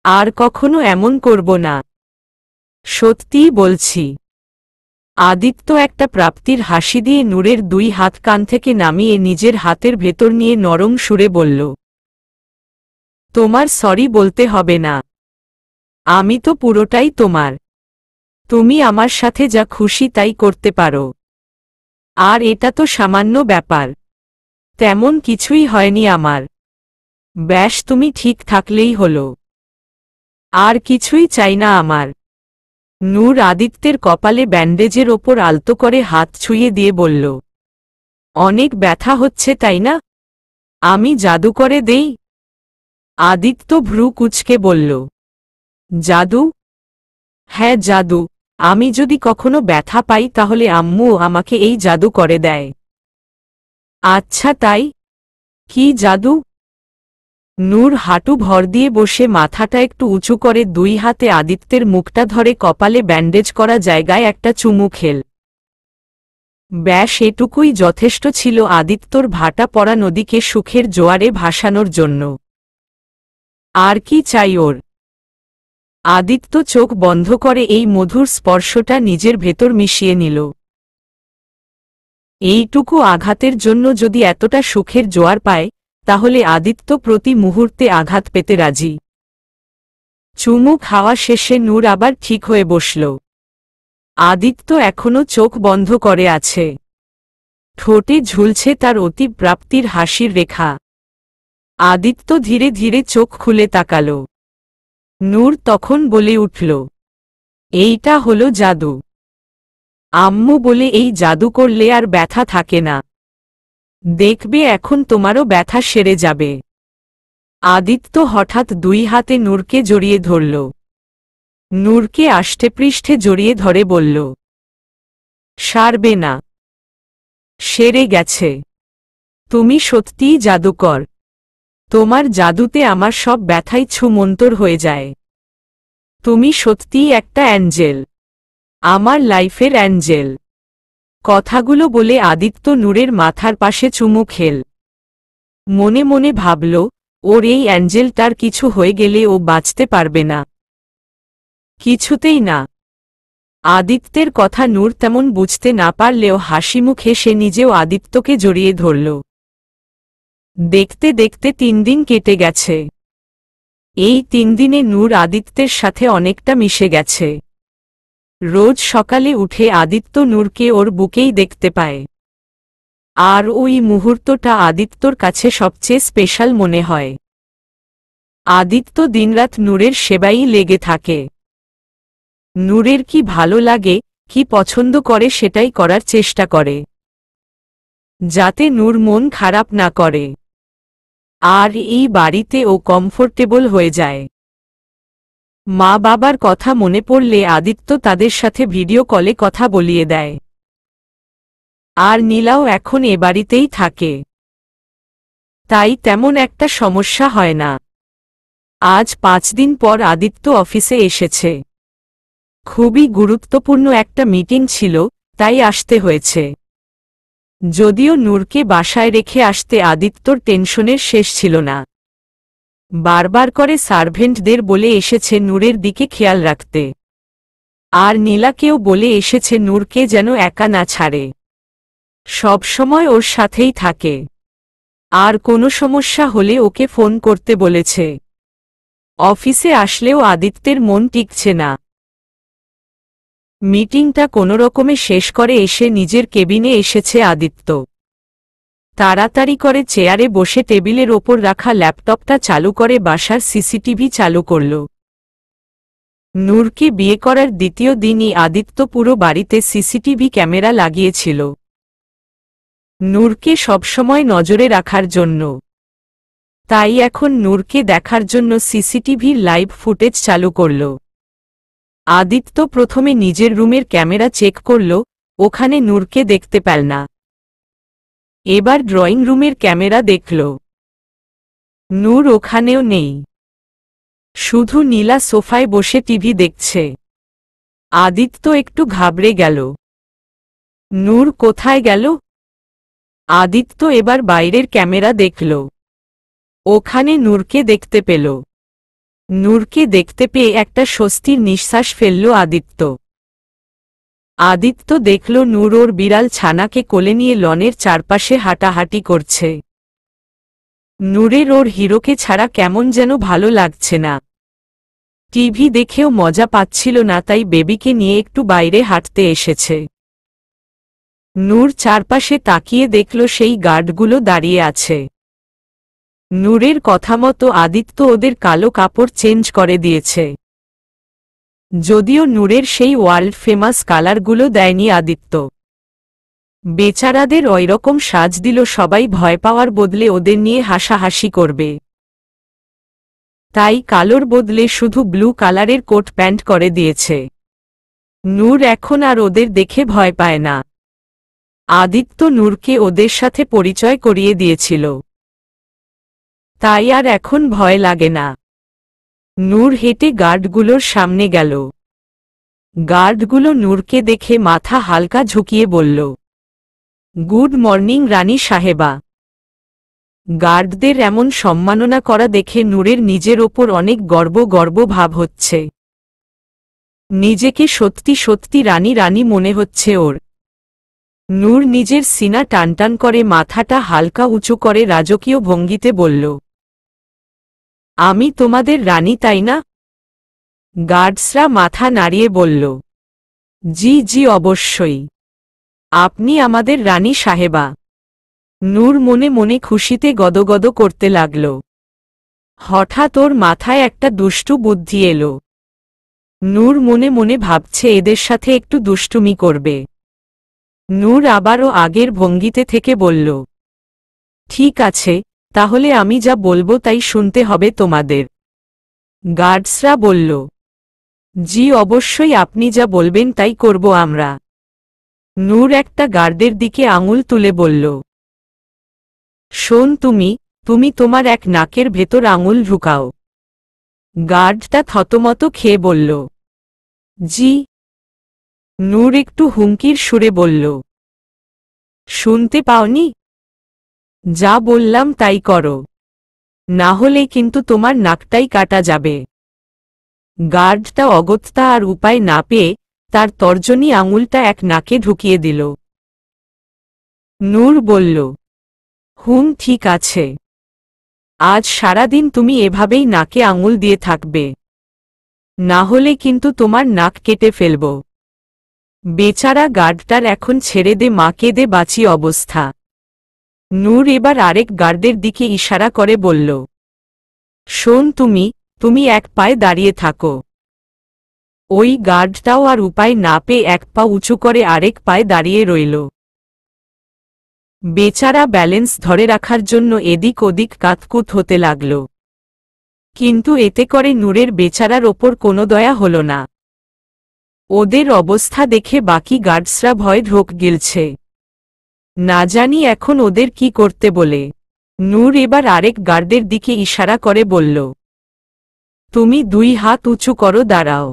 আর কখনো এমন করব না, সত্যিই বলছি। আদিত্য একটা প্রাপ্তির হাসি দিয়ে নূরের দুই হাত কান থেকে নামিয়ে নিজের হাতের ভেতর নিয়ে নরম সুরে বলল, তোমার সরি বলতে হবে না। আমি তো পুরোটাই তোমার। তুমি আমার সাথে যা খুশি তাই করতে পারো। আর এটা তো সামান্য ব্যাপার, তেমন কিছুই হয়নি আমার। ব্যাস তুমি ঠিক থাকলেই হলো, আর কিছুই চাই না আমার। নূর আদিত্যের কপালে ব্যান্ডেজের ওপর আলতো করে হাত ছুঁয়ে দিয়ে বলল, অনেক ব্যথা হচ্ছে তাই না? আমি জাদু করে দেই? আদিত্য ভ্রু কুঁচকে বলল, জাদু? হ্যাঁ জাদু। আমি যদি কখনো ব্যথা পাই তাহলে আম্মু আমাকে এই জাদু করে দেয়। আচ্ছা তাই? কি জাদু? নূর হাঁটু ভর দিয়ে বসে মাথাটা একটু উঁচু করে দুই হাতে আদিত্যের মুখটা ধরে কপালে ব্যান্ডেজ করা জায়গায় একটা চুমু খেল। ব্যাস এটুকুই যথেষ্ট ছিল আদিত্যর ভাটা পড়া নদীকে সুখের জোয়ারে ভাসানোর জন্য। আর কি চাই ওর? আদিত্য চোখ বন্ধ করে এই মধুর স্পর্শটা নিজের ভেতর মিশিয়ে নিল। এইটুকু আঘাতের জন্য যদি এতটা সুখের জোয়ার পায়, তাহলে আদিত্য প্রতি মুহূর্তে আঘাত পেতে রাজি। চুমু খাওয়া শেষে নূর আবার ঠিক হয়ে বসল। আদিত্য এখনো চোখ বন্ধ করে আছে। ঠোঁটে ঝুলছে তার অতি প্রাপ্তির হাসির রেখা। আদিত্য ধীরে ধীরে চোখ খুলে তাকাল। নূর তখন বলে উঠল, এইটা হলো জাদু। আম্মু বলে এই জাদু করলে আর ব্যথা থাকে না। দেখবে এখন তোমারও ব্যথা সেরে যাবে। আদিত্য হঠাৎ দুই হাতে নূরকে জড়িয়ে ধরল। নূরকে আষ্টেপৃষ্ঠে জড়িয়ে ধরে বলল, সারবে না, সেরে গেছে। তুমি সত্যিই জাদুকর। তোমার জাদুতে আমার সব ব্যথাই ছুমন্তর হয়ে যায়। তুমি সত্যিই একটা অ্যাঞ্জেল, আমার লাইফের অ্যাঞ্জেল। কথাগুলো বলে আদিত্য নূরের মাথার পাশে চুমু খেল। মনে মনে ভাবল, ওর এই অ্যাঞ্জেলটার কিছু হয়ে গেলে ও বাঁচতে পারবে না, কিছুতেই না। আদিত্যের কথা নূর তেমন বুঝতে না পারলেও হাসিমুখে সে নিজেও আদিত্যকে জড়িয়ে ধরল। দেখতে দেখতে 3 দিন কেটে গেছে। এই 3 দিনে নূর আদিত্যের সাথে অনেকটা মিশে গেছে। রোজ সকালে উঠে আদিত্য নূরকে ওর বুকেই দেখতে পায়। আর ওই মুহূর্তটা আদিত্যর কাছে সবচেয়ে স্পেশাল মনে হয়। আদিত্য দিনরাত নূরের সেবাই লেগে থাকে। নূরের কি ভালো লাগে, কি পছন্দ করে সেটাই করার চেষ্টা করে, যাতে নূর মন খারাপ না করে। আর এই বাড়িতে ও কমফোর্টেবল হয়ে যায়। মা বাবার কথা মনে পড়লে আদিত্য তাদের সাথে ভিডিও কলে কথা বলিয়ে দেয়। আর নীলাও এখন এ বাড়িতেই থাকে, তাই তেমন একটা সমস্যা হয় না। আজ 5 দিন পর আদিত্য অফিসে এসেছে। খুবই গুরুত্বপূর্ণ একটা মিটিং ছিল, তাই আসতে হয়েছে। যদিও নূরকে বাসায় রেখে আসতে আদিত্যর টেনশনের শেষ ছিল না। বারবার করে সার্ভেন্টদের বলে এসেছে নূরের দিকে খেয়াল রাখতে। আর নীলাকেও বলে এসেছে নূরকে যেন একা না ছাড়ে, সব সময় ওর সাথেই থাকে। আর কোনো সমস্যা হলে ওকে ফোন করতে বলেছে। অফিসে আসলেও আদিত্যের মন টিকছে না। মিটিংটা কোনোরকমে শেষ করে এসে নিজের কেবিনে এসেছে আদিত্য। তাড়াতাড়ি করে চেয়ারে বসে টেবিলের ওপর রাখা ল্যাপটপটা চালু করে বাসার সিসিটিভি চালু করল। নূরকে বিয়ে করার দ্বিতীয় দিনই আদিত্য পুরো বাড়িতে সিসিটিভি ক্যামেরা লাগিয়েছিল, নূরকে সবসময় নজরে রাখার জন্য। তাই এখন নূরকে দেখার জন্য সিসিটিভির লাইভ ফুটেজ চালু করল। আদিত্য প্রথমে নিজের রুমের ক্যামেরা চেক করল, ওখানে নূরকে দেখতে পেল না। এবার ড্রয়িং রুমের ক্যামেরা দেখল, নূর ওখানেও নেই। শুধু নীলা সোফায় বসে টিভি দেখছে। আদিত্য একটু ঘাবড়ে গেল। নূর কোথায় গেল? আদিত্য এবার বাইরের ক্যামেরা দেখল। ওখানে নূরকে দেখতে পেল। নূরকে দেখতে পেয়ে একটা স্বস্তির নিঃশ্বাস ফেলল আদিত্য। আদিত্য দেখল নূর ওর বিড়াল ছানাকে কোলে নিয়ে লনের চারপাশে হাঁটাহাঁটি করছে। নূরের ওর হিরোকে ছাড়া কেমন যেন ভালো লাগছে না। টিভি দেখেও মজা পাচ্ছিল না, তাই বেবিকে নিয়ে একটু বাইরে হাঁটতে এসেছে। নূর চারপাশে তাকিয়ে দেখল সেই গার্ডগুলো দাঁড়িয়ে আছে। নূরের কথা মতো আদিত্য ওদের কালো কাপড় চেঞ্জ করে দিয়েছে। যদিও নূরের সেই ওয়ার্ল্ড ফেমাস কালারগুলো দেয়নি আদিত্য। বেচারাদের ওইরকম সাজ দিল সবাই ভয় পাওয়ার বদলে ওদের নিয়ে হাসাহাসি করবে। তাই কালোর বদলে শুধু ব্লু কালারের কোট প্যান্ট করে দিয়েছে। নূর এখন আর ওদের দেখে ভয় পায় না। আদিত্য নূরকে ওদের সাথে পরিচয় করিয়ে দিয়েছিল, তাই আর এখন ভয় লাগে না। নূর হেঁটে গার্ডগুলোর সামনে গেল। গার্ডগুলো নূরকে দেখে মাথা হালকা ঝুঁকিয়ে বলল, গুড মর্নিং রানী সাহেবা। গার্ডদের এমন সম্মাননা করা দেখে নূরের নিজের ওপর অনেক গর্ব ভাব হচ্ছে। নিজেকে সত্যি সত্যি রানী রানী মনে হচ্ছে ওর। নূর নিজের সিনা টানটান করে মাথাটা হালকা উঁচু করে রাজকীয় ভঙ্গিতে বলল, আমি তোমাদের রানী তাই না? গার্ডসরা মাথা নাড়িয়ে বলল, জি জি অবশ্যই, আপনি আমাদের রানী সাহেবা। নূর মনে মনে খুশিতে গদগদ করতে লাগল। হঠাৎ ওর মাথায় একটা দুষ্টু বুদ্ধি এলো। নূর মনে মনে ভাবছে এদের সাথে একটু দুষ্টুমি করবে। নূর আবারও আগের ভঙ্গিতে থেকে বলল, ঠিক আছে, তাহলে আমি যা বলবো তাই শুনতে হবে তোমাদের। গার্ডসরা বলল, জি অবশ্যই, আপনি যা বলবেন তাই করব আমরা। নূর একটা গার্ডের দিকে আঙুল তুলে বলল, শোন, তুমি তোমার এক নাকের ভেতর আঙুল ঢুকাও। গার্ডটা থতমত খেয়ে বলল, জি। নূর একটু হুমকির সুরে বলল, শুনতে পাওনি? যা বললাম তাই করো, না হলে কিন্তু তোমার নাকটাই কাটা যাবে। গার্ডটা অগত্যা আর উপায় না পেয়ে তার তর্জনী আঙুলটা এক নাকে ঢুকিয়ে দিল। নূর বলল, ঠিক আছে, আজ সারাদিন তুমি এভাবেই নাকে আঙুল দিয়ে থাকবে, না হলে কিন্তু তোমার নাক কেটে ফেলব। বেচারা গার্ডটার এখন ছেড়ে দে মাকে দে বাঁচি অবস্থা। নূর এবার আরেক গার্ডের দিকে ইশারা করে বলল, শোন, তুমি এক পায়ে দাঁড়িয়ে থাকো। ওই গার্ডটাও আর উপায় না পেয়ে এক পা উঁচু করে আরেক পায়ে দাঁড়িয়ে রইল। বেচারা ব্যালেন্স ধরে রাখার জন্য এদিক ওদিক কাতকুত হতে লাগল, কিন্তু এতে করে নূরের বেচারার ওপর কোনো দয়া হল না। ওদের অবস্থা দেখে বাকি গার্ডসরা ভয় ঢোক গিলছে, না জানি এখন ওদের কি করতে বলে। নূর এবার আরেক গার্ডের দিকে ইশারা করে বলল, তুমি 2 হাত উঁচু করো, দাঁড়াও।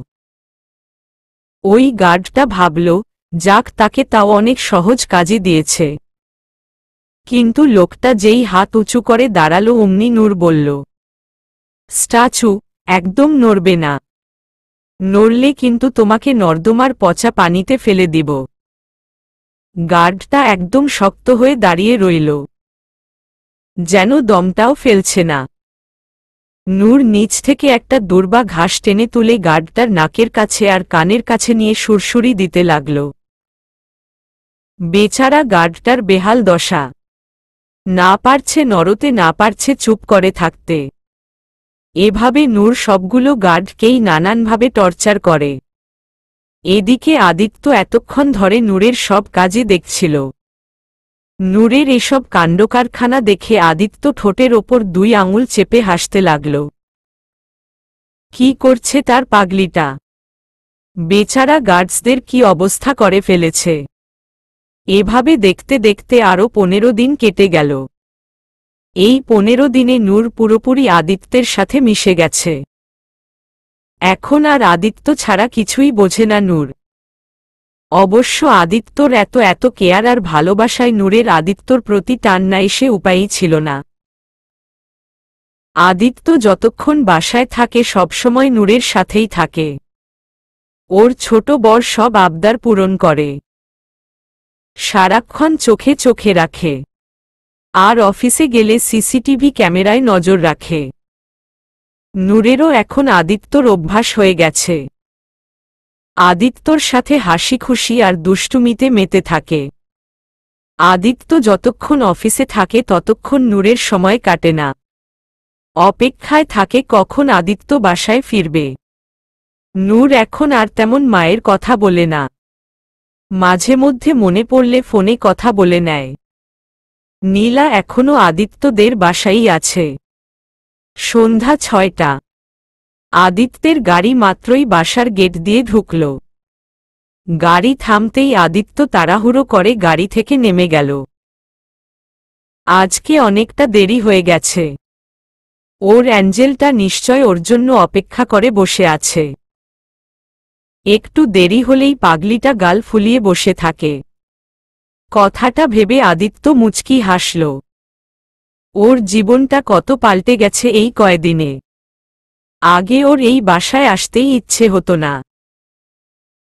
ওই গার্ডটা ভাবল, যাক, তাকে তাও অনেক সহজ কাজে দিয়েছে। কিন্তু লোকটা যেই হাত উঁচু করে দাঁড়ালো অমনি নূর বলল, স্ট্যাচু, একদম নড়বে না, নড়লে কিন্তু তোমাকে নর্দমার পচা পানিতে ফেলে দিব। গার্ডটা একদম শক্ত হয়ে দাঁড়িয়ে রইল, যেন দমটাও ফেলছে না। নূর নিচ থেকে একটা দুর্বা ঘাস টেনে তুলে গার্ডটার নাকের কাছে আর কানের কাছে নিয়ে সুরসুরি দিতে লাগল। বেচারা গার্ডটার বেহাল দশা, না পারছে নড়তে, না পারছে চুপ করে থাকতে। এভাবে নূর সবগুলো গার্ডকেই নানানভাবে টর্চার করে। এদিকে আদিত্য এতক্ষণ ধরে নূরের সব কাজে দেখছিল। নূরের এসব কাণ্ডকারখানা দেখে আদিত্য ঠোঁটের ওপর 2 আঙুল চেপে হাসতে লাগল। কি করছে তার পাগলিটা? বেচারা গার্ডসদের কি অবস্থা করে ফেলেছে। এভাবে দেখতে দেখতে আরও 15 দিন কেটে গেল। এই 15 দিনে নূর পুরোপুরি আদিত্যের সাথে মিশে গেছে। এখন আর আদিত্য ছাড়া কিছুই বোঝে না নূর। অবশ্য আদিত্যর এত কেয়ার আর ভালোবাসায় নূরের আদিত্যর প্রতি টান না এসে উপায়ই ছিল না। আদিত্য যতক্ষণ বাসায় থাকে সবসময় নূরের সাথেই থাকে। ওর ছোট বড় সব আবদার পূরণ করে, সারাক্ষণ চোখে চোখে রাখে, আর অফিসে গেলে সিসিটিভি ক্যামেরায় নজর রাখে। নূরেরও এখন আদিত্যর অভ্যাস হয়ে গেছে। আদিত্যর সাথে হাসি খুশি আর দুষ্টুমিতে মেতে থাকে। আদিত্য যতক্ষণ অফিসে থাকে ততক্ষণ নূরের সময় কাটে না। অপেক্ষায় থাকে কখন আদিত্য বাসায় ফিরবে। নূর এখন আর তেমন মায়ের কথা বলে না। মাঝে মধ্যে মনে পড়লে ফোনে কথা বলে নেয়। নীলা এখনও আদিত্যদের বাসায়ই আছে। সন্ধ্যা 6টা। আদিত্যের গাড়ি মাত্রই বাসার গেট দিয়ে ঢুকল। গাড়ি থামতেই আদিত্য তাড়াহুড়ো করে গাড়ি থেকে নেমে গেল। আজকে অনেকটা দেরি হয়ে গেছে। ওর অ্যাঞ্জেলটা নিশ্চয় ওর জন্য অপেক্ষা করে বসে আছে। একটু দেরি হলেই পাগলিটা গাল ফুলিয়ে বসে থাকে। কথাটা ভেবে আদিত্য মুচকি হাসল। ওর জীবনটা কত পাল্টে গেছে এই কয়দিনে। আগে ওর এই বাসায় আসতেই ইচ্ছে হতো না,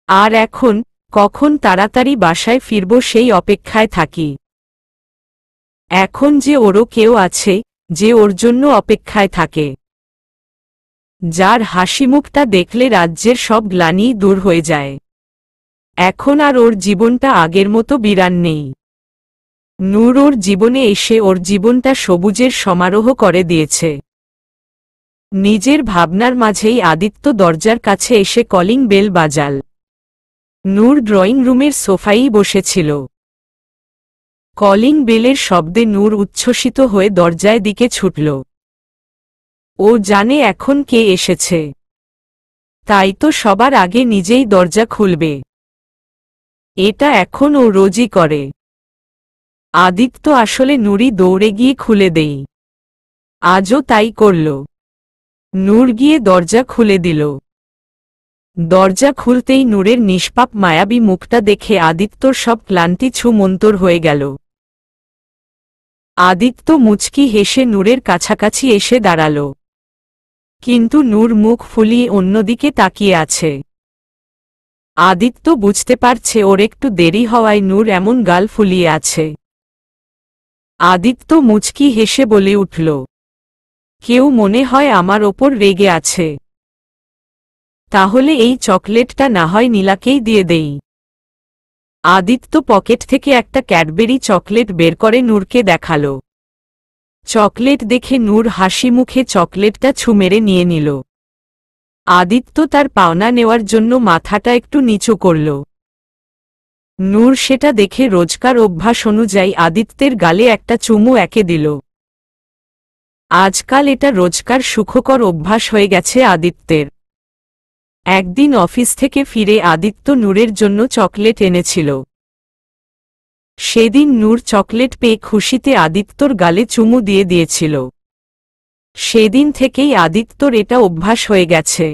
আর এখন কখন তাড়াতাড়ি বাসায় ফিরব সেই অপেক্ষায় থাকি। এখন যে ওরও কেউ আছে যে ওর জন্য অপেক্ষায় থাকে, যার হাসিমুখটা দেখলে রাজ্যের সব গ্লানি দূর হয়ে যায়। এখন আর ওর জীবনটা আগের মতো বিরান নেই। নূর ওর জীবনে এসে ওর জীবনটা সবুজের সমারোহ করে দিয়েছে। নিজের ভাবনার মাঝেই আদিত্য দরজার কাছে এসে কলিং বেল বাজাল। নূর ড্রয়িং রুমের সোফায়ই বসেছিল। কলিং বেলের শব্দে নূর উচ্ছ্বসিত হয়ে দরজায় দিকে ছুটল। ও জানে এখন কে এসেছে, তাই তো সবার আগে নিজেই দরজা খুলবে। এটা এখন ও রোজই করে। আদিত্য আসলে নূরই দৌড়ে গিয়ে খুলে দেই। আজও তাই করল। নূর গিয়ে দরজা খুলে দিল। দরজা খুলতেই নূরের নিষ্পাপ মায়াবী মুখটা দেখে আদিত্যর সব ক্লান্তি ছুমন্তর হয়ে গেল। আদিত্য মুচকি হেসে নূরের কাছাকাছি এসে দাঁড়াল। কিন্তু নূর মুখ ফুলিয়ে অন্যদিকে তাকিয়ে আছে। আদিত্য বুঝতে পারছে ওর একটু দেরি হওয়ায় নূর এমন গাল ফুলিয়ে আছে। আদিত্য মুচকি হেসে বলে উঠল, কেউ মনে হয় আমার ওপর রেগে আছে। তাহলে এই চকলেটটা না হয় নীলাকেই দিয়ে দেই। আদিত্য পকেট থেকে একটা ক্যাডবেরি চকলেট বের করে নূরকে দেখাল। চকলেট দেখে নূর হাসি মুখে চকলেটটা ছু মেরে নিয়ে নিল। আদিত্য তার পাওনা নেওয়ার জন্য মাথাটা একটু নিচু করল। নূর সেটা দেখে রোজকার অভ্যাস অনুযায়ী আদিত্যের গালে একটা চুমু এঁকে দিল। আজকাল এটা রোজকার সুখকর অভ্যাস হয়ে গেছে আদিত্যের। একদিন অফিস থেকে ফিরে আদিত্য নূরের জন্য চকলেট এনেছিল। সেদিন নূর চকলেট পেয়ে খুশিতে আদিত্যর গালে চুমু দিয়ে দিয়েছিল। সেদিন থেকেই আদিত্যর এটা অভ্যাস হয়ে গেছে।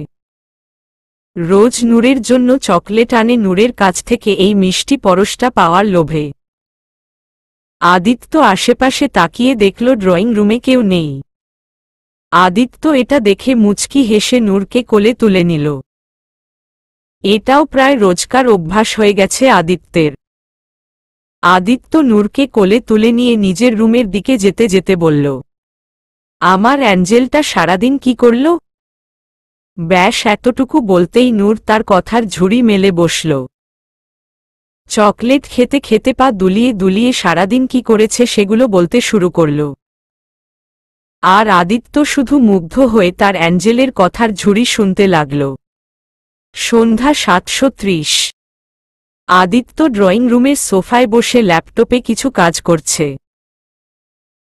রোজ নূরের জন্য চকলেট আনে নূরের কাছ থেকে এই মিষ্টি পরশটা পাওয়ার লোভে। আদিত্য আশেপাশে তাকিয়ে দেখল ড্রয়িং রুমে কেউ নেই। আদিত্য এটা দেখে মুচকি হেসে নূরকে কোলে তুলে নিল। এটাও প্রায় রোজকার অভ্যাস হয়ে গেছে আদিত্যের। আদিত্য নূরকে কোলে তুলে নিয়ে নিজের রুমের দিকে যেতে যেতে বলল, আমার অ্যাঞ্জেলটা সারাদিন কি করল? ব্যাস এতটুকু বলতেই নূর তার কথার ঝুড়ি মেলে বসল। চকলেট খেতে খেতে পা দুলিয়ে দুলিয়ে সারাদিন কি করেছে সেগুলো বলতে শুরু করল। আর আদিত্য শুধু মুগ্ধ হয়ে তার অ্যাঞ্জেলের কথার ঝুড়ি শুনতে লাগল। সন্ধ্যা 7:30। আদিত্য ড্রয়িং রুমের সোফায় বসে ল্যাপটপে কিছু কাজ করছে।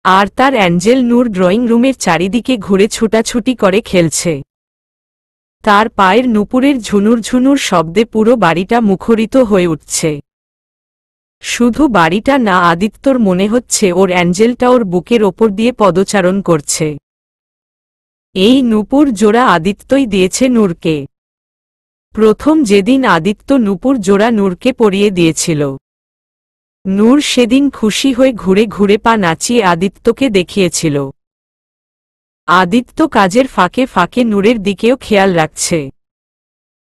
আর তার অ্যাঞ্জেল নূর ড্রয়িং রুমের চারিদিকে ঘুরে ছুটাছুটি করে খেলছে। তার পায়ের নুপুরের ঝুনুর ঝুনুর শব্দে পুরো বাড়িটা মুখরিত হয়ে উঠছে। শুধু বাড়িটা না, আদিত্যর মনে হচ্ছে ওর অ্যাঞ্জেলটা ওর বুকের ওপর দিয়ে পদচারণ করছে। এই নুপুর জোড়া আদিত্যই দিয়েছে নূরকে। প্রথম যেদিন আদিত্য নুপুর জোড়া নূরকে পরিয়ে দিয়েছিল, নূর সেদিন খুশি হয়ে ঘুরে ঘুরে পা নাচিয়ে আদিত্যকে দেখিয়েছিল। আদিত্য কাজের ফাঁকে ফাঁকে নূরের দিকেও খেয়াল রাখছে।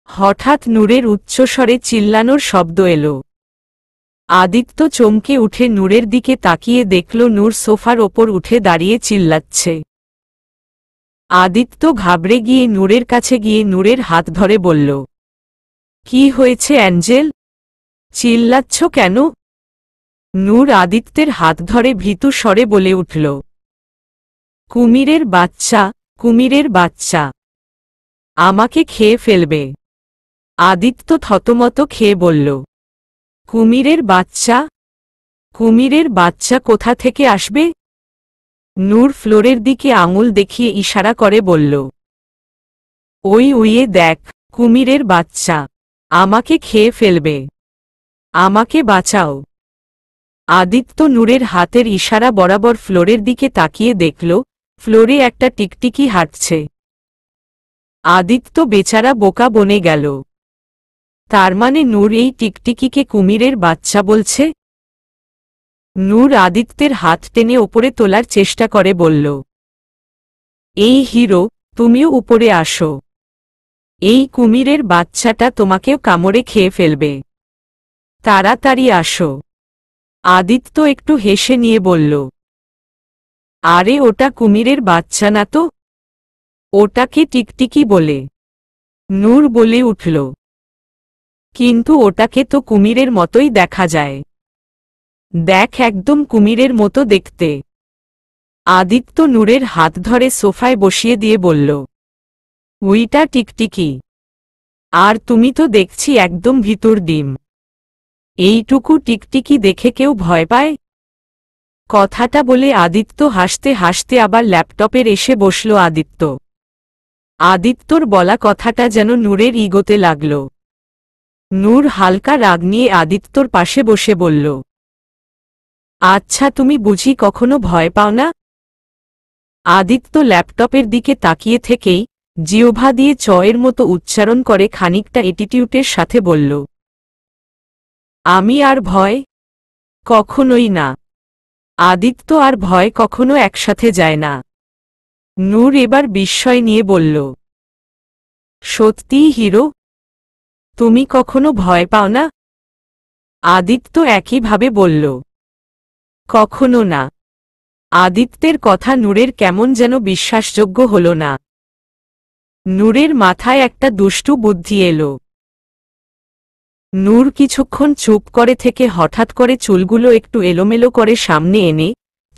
হঠাৎ নূরের উচ্চস্বরে চিল্লানোর শব্দ এলো। আদিত্য চমকে উঠে নূরের দিকে তাকিয়ে দেখল নূর সোফার ওপর উঠে দাঁড়িয়ে চিল্লাচ্ছে। আদিত্য ঘাবড়ে গিয়ে নূরের কাছে গিয়ে নূরের হাত ধরে বলল, কি হয়েছে অ্যাঞ্জেল? চিল্লাচ্ছ কেন? নূর আদিত্যের হাত ধরে ভীতু স্বরে বলে উঠল, কুমিরের বাচ্চা, কুমিরের বাচ্চা, আমাকে খেয়ে ফেলবে। আদিত্য থতমত খেয়ে বলল, কুমিরের বাচ্চা? কুমিরের বাচ্চা কোথা থেকে আসবে? নূর ফ্লোরের দিকে আঙুল দেখিয়ে ইশারা করে বলল, ওই উইয়ে দেখ, কুমিরের বাচ্চা, আমাকে খেয়ে ফেলবে, আমাকে বাঁচাও। আদিত্য নূরের হাতের ইশারা বরাবর ফ্লোরের দিকে তাকিয়ে দেখল ফ্লোরে একটা টিকটিকি হাঁটছে। আদিত্য বেচারা বোকা বনে গেল। তার মানে নূর এই টিকটিকিকে কুমিরের বাচ্চা বলছে? নূর আদিত্যের হাত টেনে ওপরে তোলার চেষ্টা করে বলল, এই হিরো, তুমিও উপরে আসো। এই কুমিরের বাচ্চাটা তোমাকেও কামড়ে খেয়ে ফেলবে, তাড়াতাড়ি আসো। আদিত্য একটু হেসে নিয়ে বলল, আরে ওটা কুমিরের বাচ্চা না তো, ওটাকে টিকটিকি বলে। নূর বলে উঠল, কিন্তু ওটাকে তো কুমিরের মতোই দেখা যায়। দেখ, একদম কুমিরের মতো দেখতে। আদিত্য নূরের হাত ধরে সোফায় বসিয়ে দিয়ে বলল, উইটা টিকটিকি। আর তুমি তো দেখছি একদম ভিতর ডিম। এইটুকু টিকটিকি দেখে কেউ ভয় পায়? কথাটা বলে আদিত্য হাসতে হাসতে আবার ল্যাপটপের এসে বসল আদিত্য। আদিত্যর বলা কথাটা যেন নূরের ইগোতে লাগল। নূর হালকা রাগ নিয়ে আদিত্যর পাশে বসে বলল, আচ্ছা তুমি বুঝি কখনো ভয় পাও না? আদিত্য ল্যাপটপের দিকে তাকিয়ে থেকেই জিহ্বা দিয়ে চয়ের মতো উচ্চারণ করে খানিকটা অ্যাটিটিউডের সাথে বলল, আমি আর ভয়? কখনোই না। আদিত্য আর ভয় কখনো একসাথে যায় না। নূর এবার বিস্ময় নিয়ে বলল, সত্যিই হিরো? তুমি কখনো ভয় পাও না? আদিত্য একইভাবে বলল, কখনো না। আদিত্যের কথা নূরের কেমন যেন বিশ্বাসযোগ্য হল না। নূরের মাথায় একটা দুষ্টু বুদ্ধি এলো। নূর কিছুক্ষণ চুপ করে থেকে হঠাৎ করে চুলগুলো একটু এলোমেলো করে সামনে এনে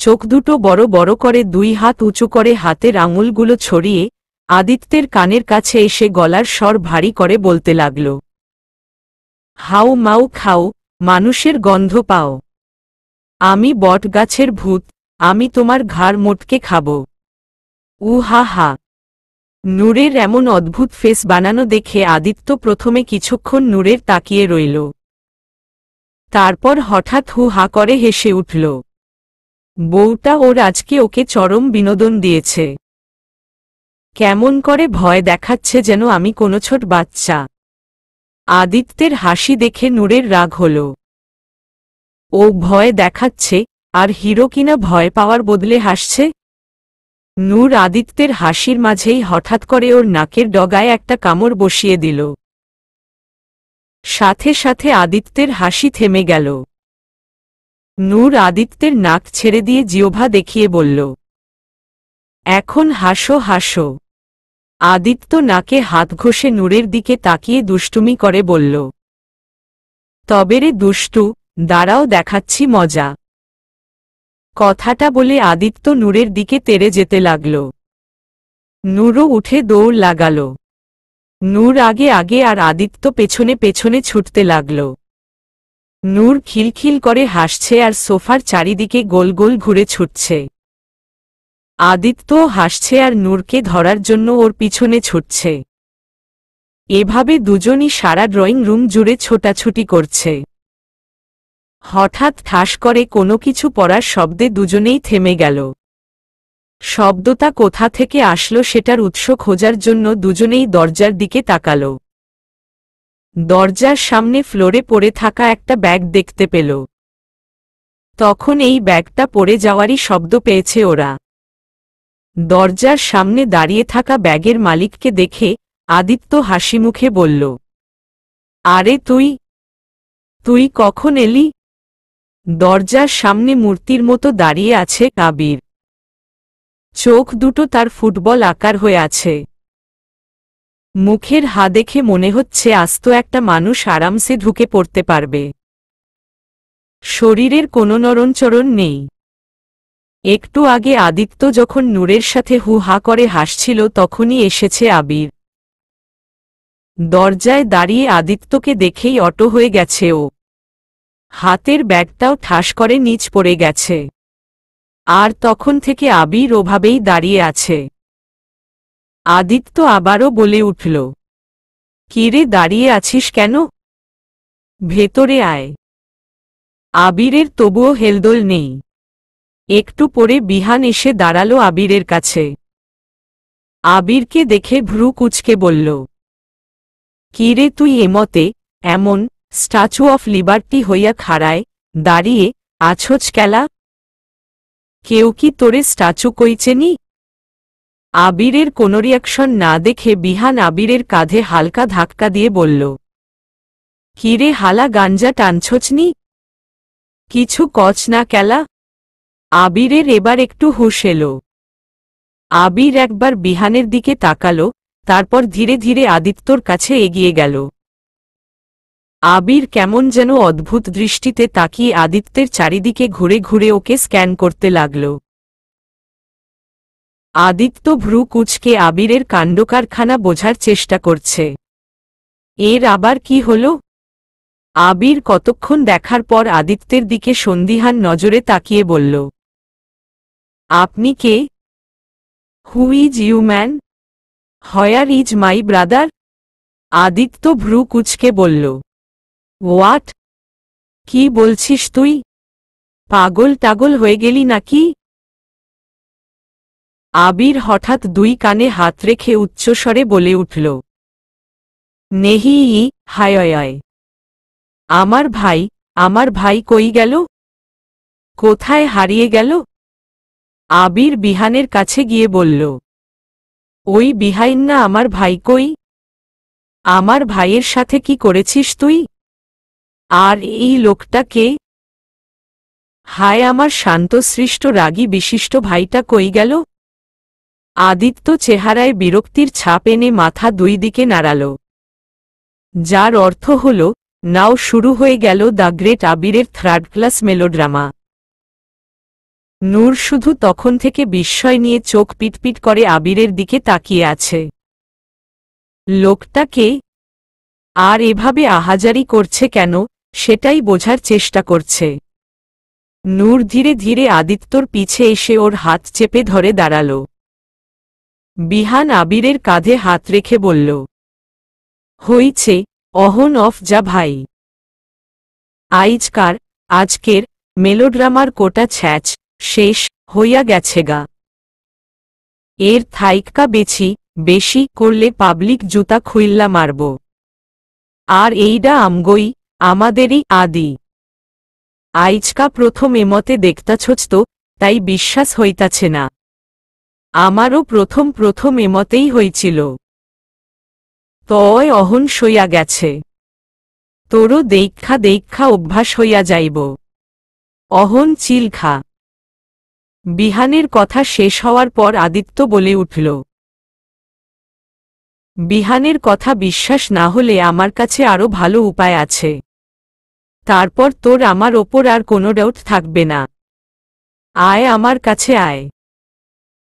চোখ দুটো বড় বড় করে দুই হাত উঁচু করে হাতের আঙুলগুলো ছড়িয়ে আদিত্যের কানের কাছে এসে গলার স্বর ভারী করে বলতে লাগল, হাউ মাউ খাও, মানুষের গন্ধ পাও। আমি বটগাছের ভূত, আমি তোমার ঘাড় মোটকে খাব। হা হা। নূরের এমন অদ্ভুত ফেস বানানো দেখে আদিত্য প্রথমে কিছুক্ষণ নূরের তাকিয়ে রইল। তারপর হঠাৎ হু হা করে হেসে উঠল। বউটা ওর আজকে ওকে চরম বিনোদন দিয়েছে। কেমন করে ভয় দেখাচ্ছে যেন আমি কোনো ছোট বাচ্চা। আদিত্যের হাসি দেখে নূরের রাগ হল। ও ভয় দেখাচ্ছে, আর হিরো কিনা ভয় পাওয়ার বদলে হাসছে। নূর আদিত্যের হাসির মাঝেই হঠাৎ করে ওর নাকের ডগায় একটা কামড় বসিয়ে দিল। সাথে সাথে আদিত্যের হাসি থেমে গেল। নূর আদিত্যের নাক ছেড়ে দিয়ে জিহ্বা দেখিয়ে বলল, এখন হাসো হাসো। আদিত্য নাকে হাত ঘষে নূরের দিকে তাকিয়ে দুষ্টুমি করে বলল, তবে রে দুষ্টু, দাঁড়াও দেখাচ্ছি মজা। কথাটা বলে আদিত্য নূরের দিকে তেড়ে যেতে লাগল। নূরও উঠে দৌড় লাগাল। নূর আগে আগে আর আদিত্য পেছনে পেছনে ছুটতে লাগল। নূর খিলখিল করে হাসছে আর সোফার চারিদিকে গোল গোল ঘুরে ছুটছে। আদিত্যও হাসছে আর নূরকে ধরার জন্য ওর পিছনে ছুটছে। এভাবে দুজনই সারা ড্রয়িং রুম জুড়ে ছোটাছুটি করছে। হঠাৎ ঠাস করে কোনো কিছু পড়ার শব্দে দুজনেই থেমে গেল। শব্দটা কোথা থেকে আসলো সেটার উৎস খোঁজার জন্য দুজনেই দরজার দিকে তাকাল। দরজার সামনে ফ্লোরে পড়ে থাকা একটা ব্যাগ দেখতে পেল। তখন এই ব্যাগটা পড়ে যাওয়ারই শব্দ পেয়েছে ওরা। দরজার সামনে দাঁড়িয়ে থাকা ব্যাগের মালিককে দেখে আদিত্য হাসিমুখে বলল, আরে তুই কখন এলি? দরজার সামনে মূর্তির মতো দাঁড়িয়ে আছে আবির। চোখ দুটো তার ফুটবল আকার হয়ে আছে। মুখের হা দেখে মনে হচ্ছে আস্ত একটা মানুষ আরামসে ঢুকে পড়তে পারবে। শরীরের কোনো নড়নচড়ন নেই। একটু আগে আদিত্য যখন নূরের সাথে হু হা করে হাসছিল তখনই এসেছে আবির। দরজায় দাঁড়িয়ে আদিত্যকে দেখেই অটো হয়ে গেছে ও। হাতের ব্যাগটাও ঠাস করে নিচ পড়ে গেছে। আর তখন থেকে আবির ওভাবেই দাঁড়িয়ে আছে। আদিত্য আবারও বলে উঠল, কিরে দাঁড়িয়ে আছিস কেন? ভেতরে আয়। আবিরের তবুও হেলদোল নেই। একটু পরে বিহান এসে দাঁড়ালো আবিরের কাছে। আবিরকে দেখে ভ্রু কুঁচকে বলল, কিরে তুই এমতে এমন স্ট্যাচু অফ লিবার্টি হইয়া খাড়ায় দাঁড়িয়ে আছোচ কেলা? কেউ কি তোরে স্ট্যাচু কইছেনি? আবিরের কোনো রিয়াকশন না দেখে বিহান আবিরের কাঁধে হালকা ধাক্কা দিয়ে বলল, কিরে হালা গাঞ্জা টানছোচনি? কিছু কচ না কেলা? আবিরের এবার একটু হুঁশ এলো। আবির একবার বিহানের দিকে তাকালো, তারপর ধীরে ধীরে আদিত্যর কাছে এগিয়ে গেল। আবির কেমন যেন অদ্ভুত দৃষ্টিতে তাকিয়ে আদিত্যের চারিদিকে ঘুরে ঘুরে ওকে স্ক্যান করতে লাগল। আদিত্য ভ্রু কুঁচকে আবিরের কাণ্ডকারখানা বোঝার চেষ্টা করছে। এর আবার কি হল? আবির কতক্ষণ দেখার পর আদিত্যের দিকে সন্দিহান নজরে তাকিয়ে বলল, আপনি কে? Who is you man? Where is my brother? Aditya ভ্রু কুঁচকে বলল, হোয়াট? কি বলছিস তুই? পাগল টাগল হয়ে গেলি নাকি? আবির হঠাৎ দুই কানে হাত রেখে উচ্চস্বরে বলে উঠল, নেহি ই হায়। আমার ভাই কই গেল? কোথায় হারিয়ে গেল? আবির বিহানের কাছে গিয়ে বলল, ওই বিহাইন না আমার ভাই কই? আমার ভাইয়ের সাথে কি করেছিস তুই? আর এই লোকটা কে? হায়, আমার শান্তসৃষ্ট রাগী বিশিষ্ট ভাইটা কই গেল? আদিত্য চেহারায় বিরক্তির ছাপ এনে মাথা দুই দিকে নাড়াল, যার অর্থ হল, নাও শুরু হয়ে গেল দ্য গ্রেট আবিরের থার্ড ক্লাস মেলোড্রামা। নূর শুধু তখন থেকে বিস্ময় নিয়ে চোখ পিটপিট করে আবিরের দিকে তাকিয়ে আছে। লোকটা কে? আর এভাবে আহাজারি করছে কেন, সেটাই বোঝার চেষ্টা করছে। নূর ধীরে ধীরে আদিত্যর পিছে এসে ওর হাত চেপে ধরে দাঁড়াল। বিহান আবিরের কাঁধে হাত রেখে বলল, হইছে, অহন অফ যা ভাই। আজকের মেলোড্রামার কোটা ছ্যাচ শেষ হইয়া গেছে গা। এর থাইকা বেশি করলে পাবলিক জুতা খুইল্লা মারব। আর এইডা আমগই, আমাদেরই আদি। আইজকা প্রথম এমতে দেখতাছছ তো, তাই বিশ্বাস হইতাছে না। আমারও প্রথম এমতেই হইছিল। তয় অহন সইয়া গেছে। তোরও দেইক্ষা অভ্যাস হইয়া যাইব। অহন চিল খা। বিহানের কথা শেষ হওয়ার পর আদিত্য বলে উঠল, বিহানের কথা বিশ্বাস না হলে আমার কাছে আরও ভালো উপায় আছে। তারপর তোর আমার ওপর আর কোনো ডাউট থাকবে না। আয়, আমার কাছে আয়।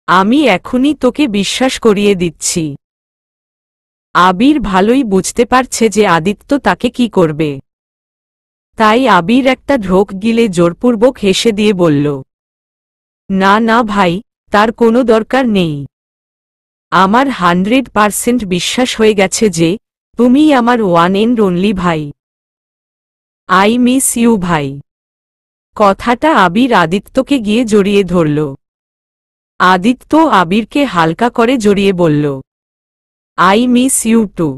আমি এখনই তোকে বিশ্বাস করিয়ে দিচ্ছি। আবির ভালোই বুঝতে পারছে যে আদিত্য তাকে কি করবে। তাই আবির একটা ঢোক গিলে জোরপূর্বক হেসে দিয়ে বলল, না ভাই, তার কোনো দরকার নেই। আমার 100% বিশ্বাস হয়ে গেছে যে তুমিই আমার ওয়ান এন্ড অনলি ভাই। আই মিস ইউ ভাই। কথাটা আবির আদিত্যকে গিয়ে জড়িয়ে ধরল। আদিত্য আবিরকে হালকা করে জড়িয়ে বলল, আই মিস ইউ টু।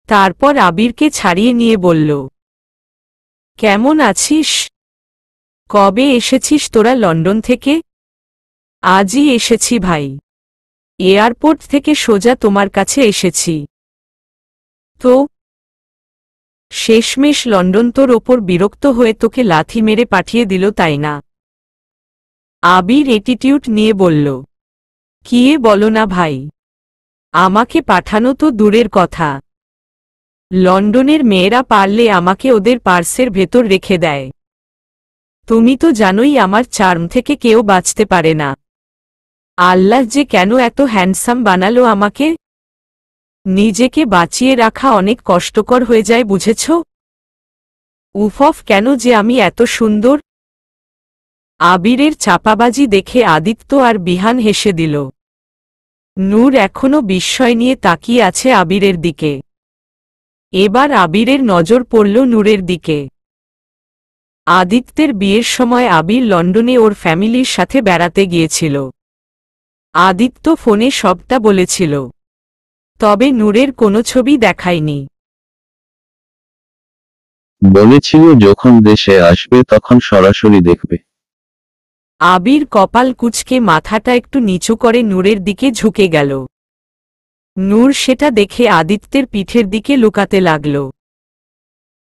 তারপর আবিরকে ছাড়িয়ে নিয়ে বলল, কেমন আছিস? কবে এসেছিস তোরা লন্ডন থেকে? আজই এসেছি ভাই। এয়ারপোর্ট থেকে সোজা তোমার কাছে এসেছি। তো শেষমেশ লন্ডন তোর ওপর বিরক্ত হয়ে তোকে লাথি মেরে পাঠিয়ে দিল, তাই না? আবির অ্যাটিটিউড নিয়ে বলল, কিয়ে বলো না ভাই। আমাকে পাঠানো তো দূরের কথা, লন্ডনের মেয়েরা পারলে আমাকে ওদের পার্সের ভেতর রেখে দেয়। তুমি তো জানোই আমার চার্ম থেকে কেউ বাঁচতে পারে না। আল্লাহ যে কেন এত হ্যান্ডসাম বানালো আমাকে। নিজেকে বাঁচিয়ে রাখা অনেক কষ্টকর হয়ে যায়, বুঝেছ? উফফ, কেন যে আমি এত সুন্দর। আবিরের চাপাবাজি দেখে আদিত্য আর বিহান হেসে দিল। নূর এখনো বিস্ময় নিয়ে তাকিয়ে আছে আবিরের দিকে। এবার আবিরের নজর পড়ল নূরের দিকে। আদিত্যের বিয়ের সময় আবির লন্ডনে ওর ফ্যামিলির সাথে বেড়াতে গিয়েছিল। আদিত্য ফোনে সবটা বলেছিল, তবে নূরের কোনো ছবি দেখায়নি। বলেছিল যখন দেশে আসবে তখন সরাসরি দেখবে। আবির কপাল কুঁচকে মাথাটা একটু নিচু করে নূরের দিকে ঝুঁকে গেল। নূর সেটা দেখে আদিত্যের পিঠের দিকে লুকাতে লাগল।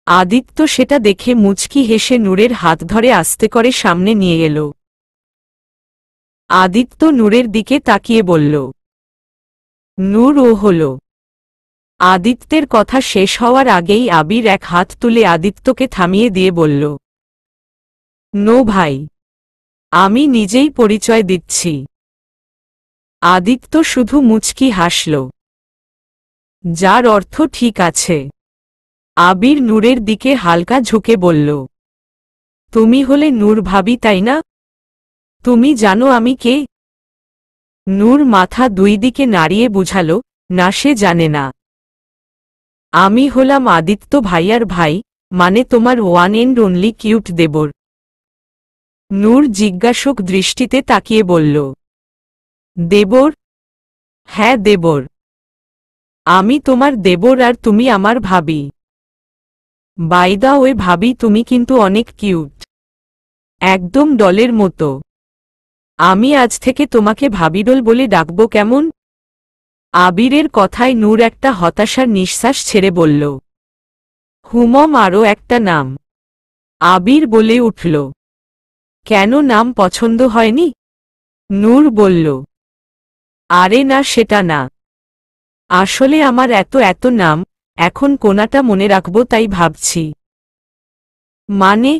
আদিত্য সেটা দেখে মুচকি হেসে নূরের হাত ধরে আস্তে করে সামনে নিয়ে এল। আদিত্য নূরের দিকে তাকিয়ে বলল, নূর ও হল। আদিত্যের কথা শেষ হওয়ার আগেই আবির এক হাত তুলে আদিত্যকে থামিয়ে দিয়ে বলল, নো ভাই, আমি নিজেই পরিচয় দিচ্ছি। আদিত্য শুধু মুচকি হাসল, যার অর্থ ঠিক আছে। আবির নূরের দিকে হালকা ঝুঁকে বলল, তুমি হলে নূর ভাবি, তাই না? তুমি জানো আমি কে? নূর মাথা দুই দিকে নাড়িয়ে বুঝাল, না, সে জানে না। আমি হলাম আদিত্য ভাইয়ার ভাই, মানে তোমার ওয়ান এন্ড অনলি কিউট দেবর। নূর জিজ্ঞাসক দৃষ্টিতে তাকিয়ে বলল, দেবর? হ্যাঁ দেবর। আমি তোমার দেবর আর তুমি আমার ভাবি। বাই দ্য ওয়ে ভাবি, তুমি কিন্তু অনেক কিউট, একদম ডলের মতো। আমি আজ থেকে তোমাকে ভাবিডোল বলে ডাকব, কেমন? আবিরের কথায় নূর একটা হতাশার নিঃশ্বাস ছেড়ে বলল, হুমম, আরও একটা নাম। আবির বলে উঠল, কেন, নাম পছন্দ হয়নি? নূর বলল, আরে না, সেটা না। আসলে আমার এত এত নাম, এখন কোনটা মনে রাখব তাই ভাবছি। মানে?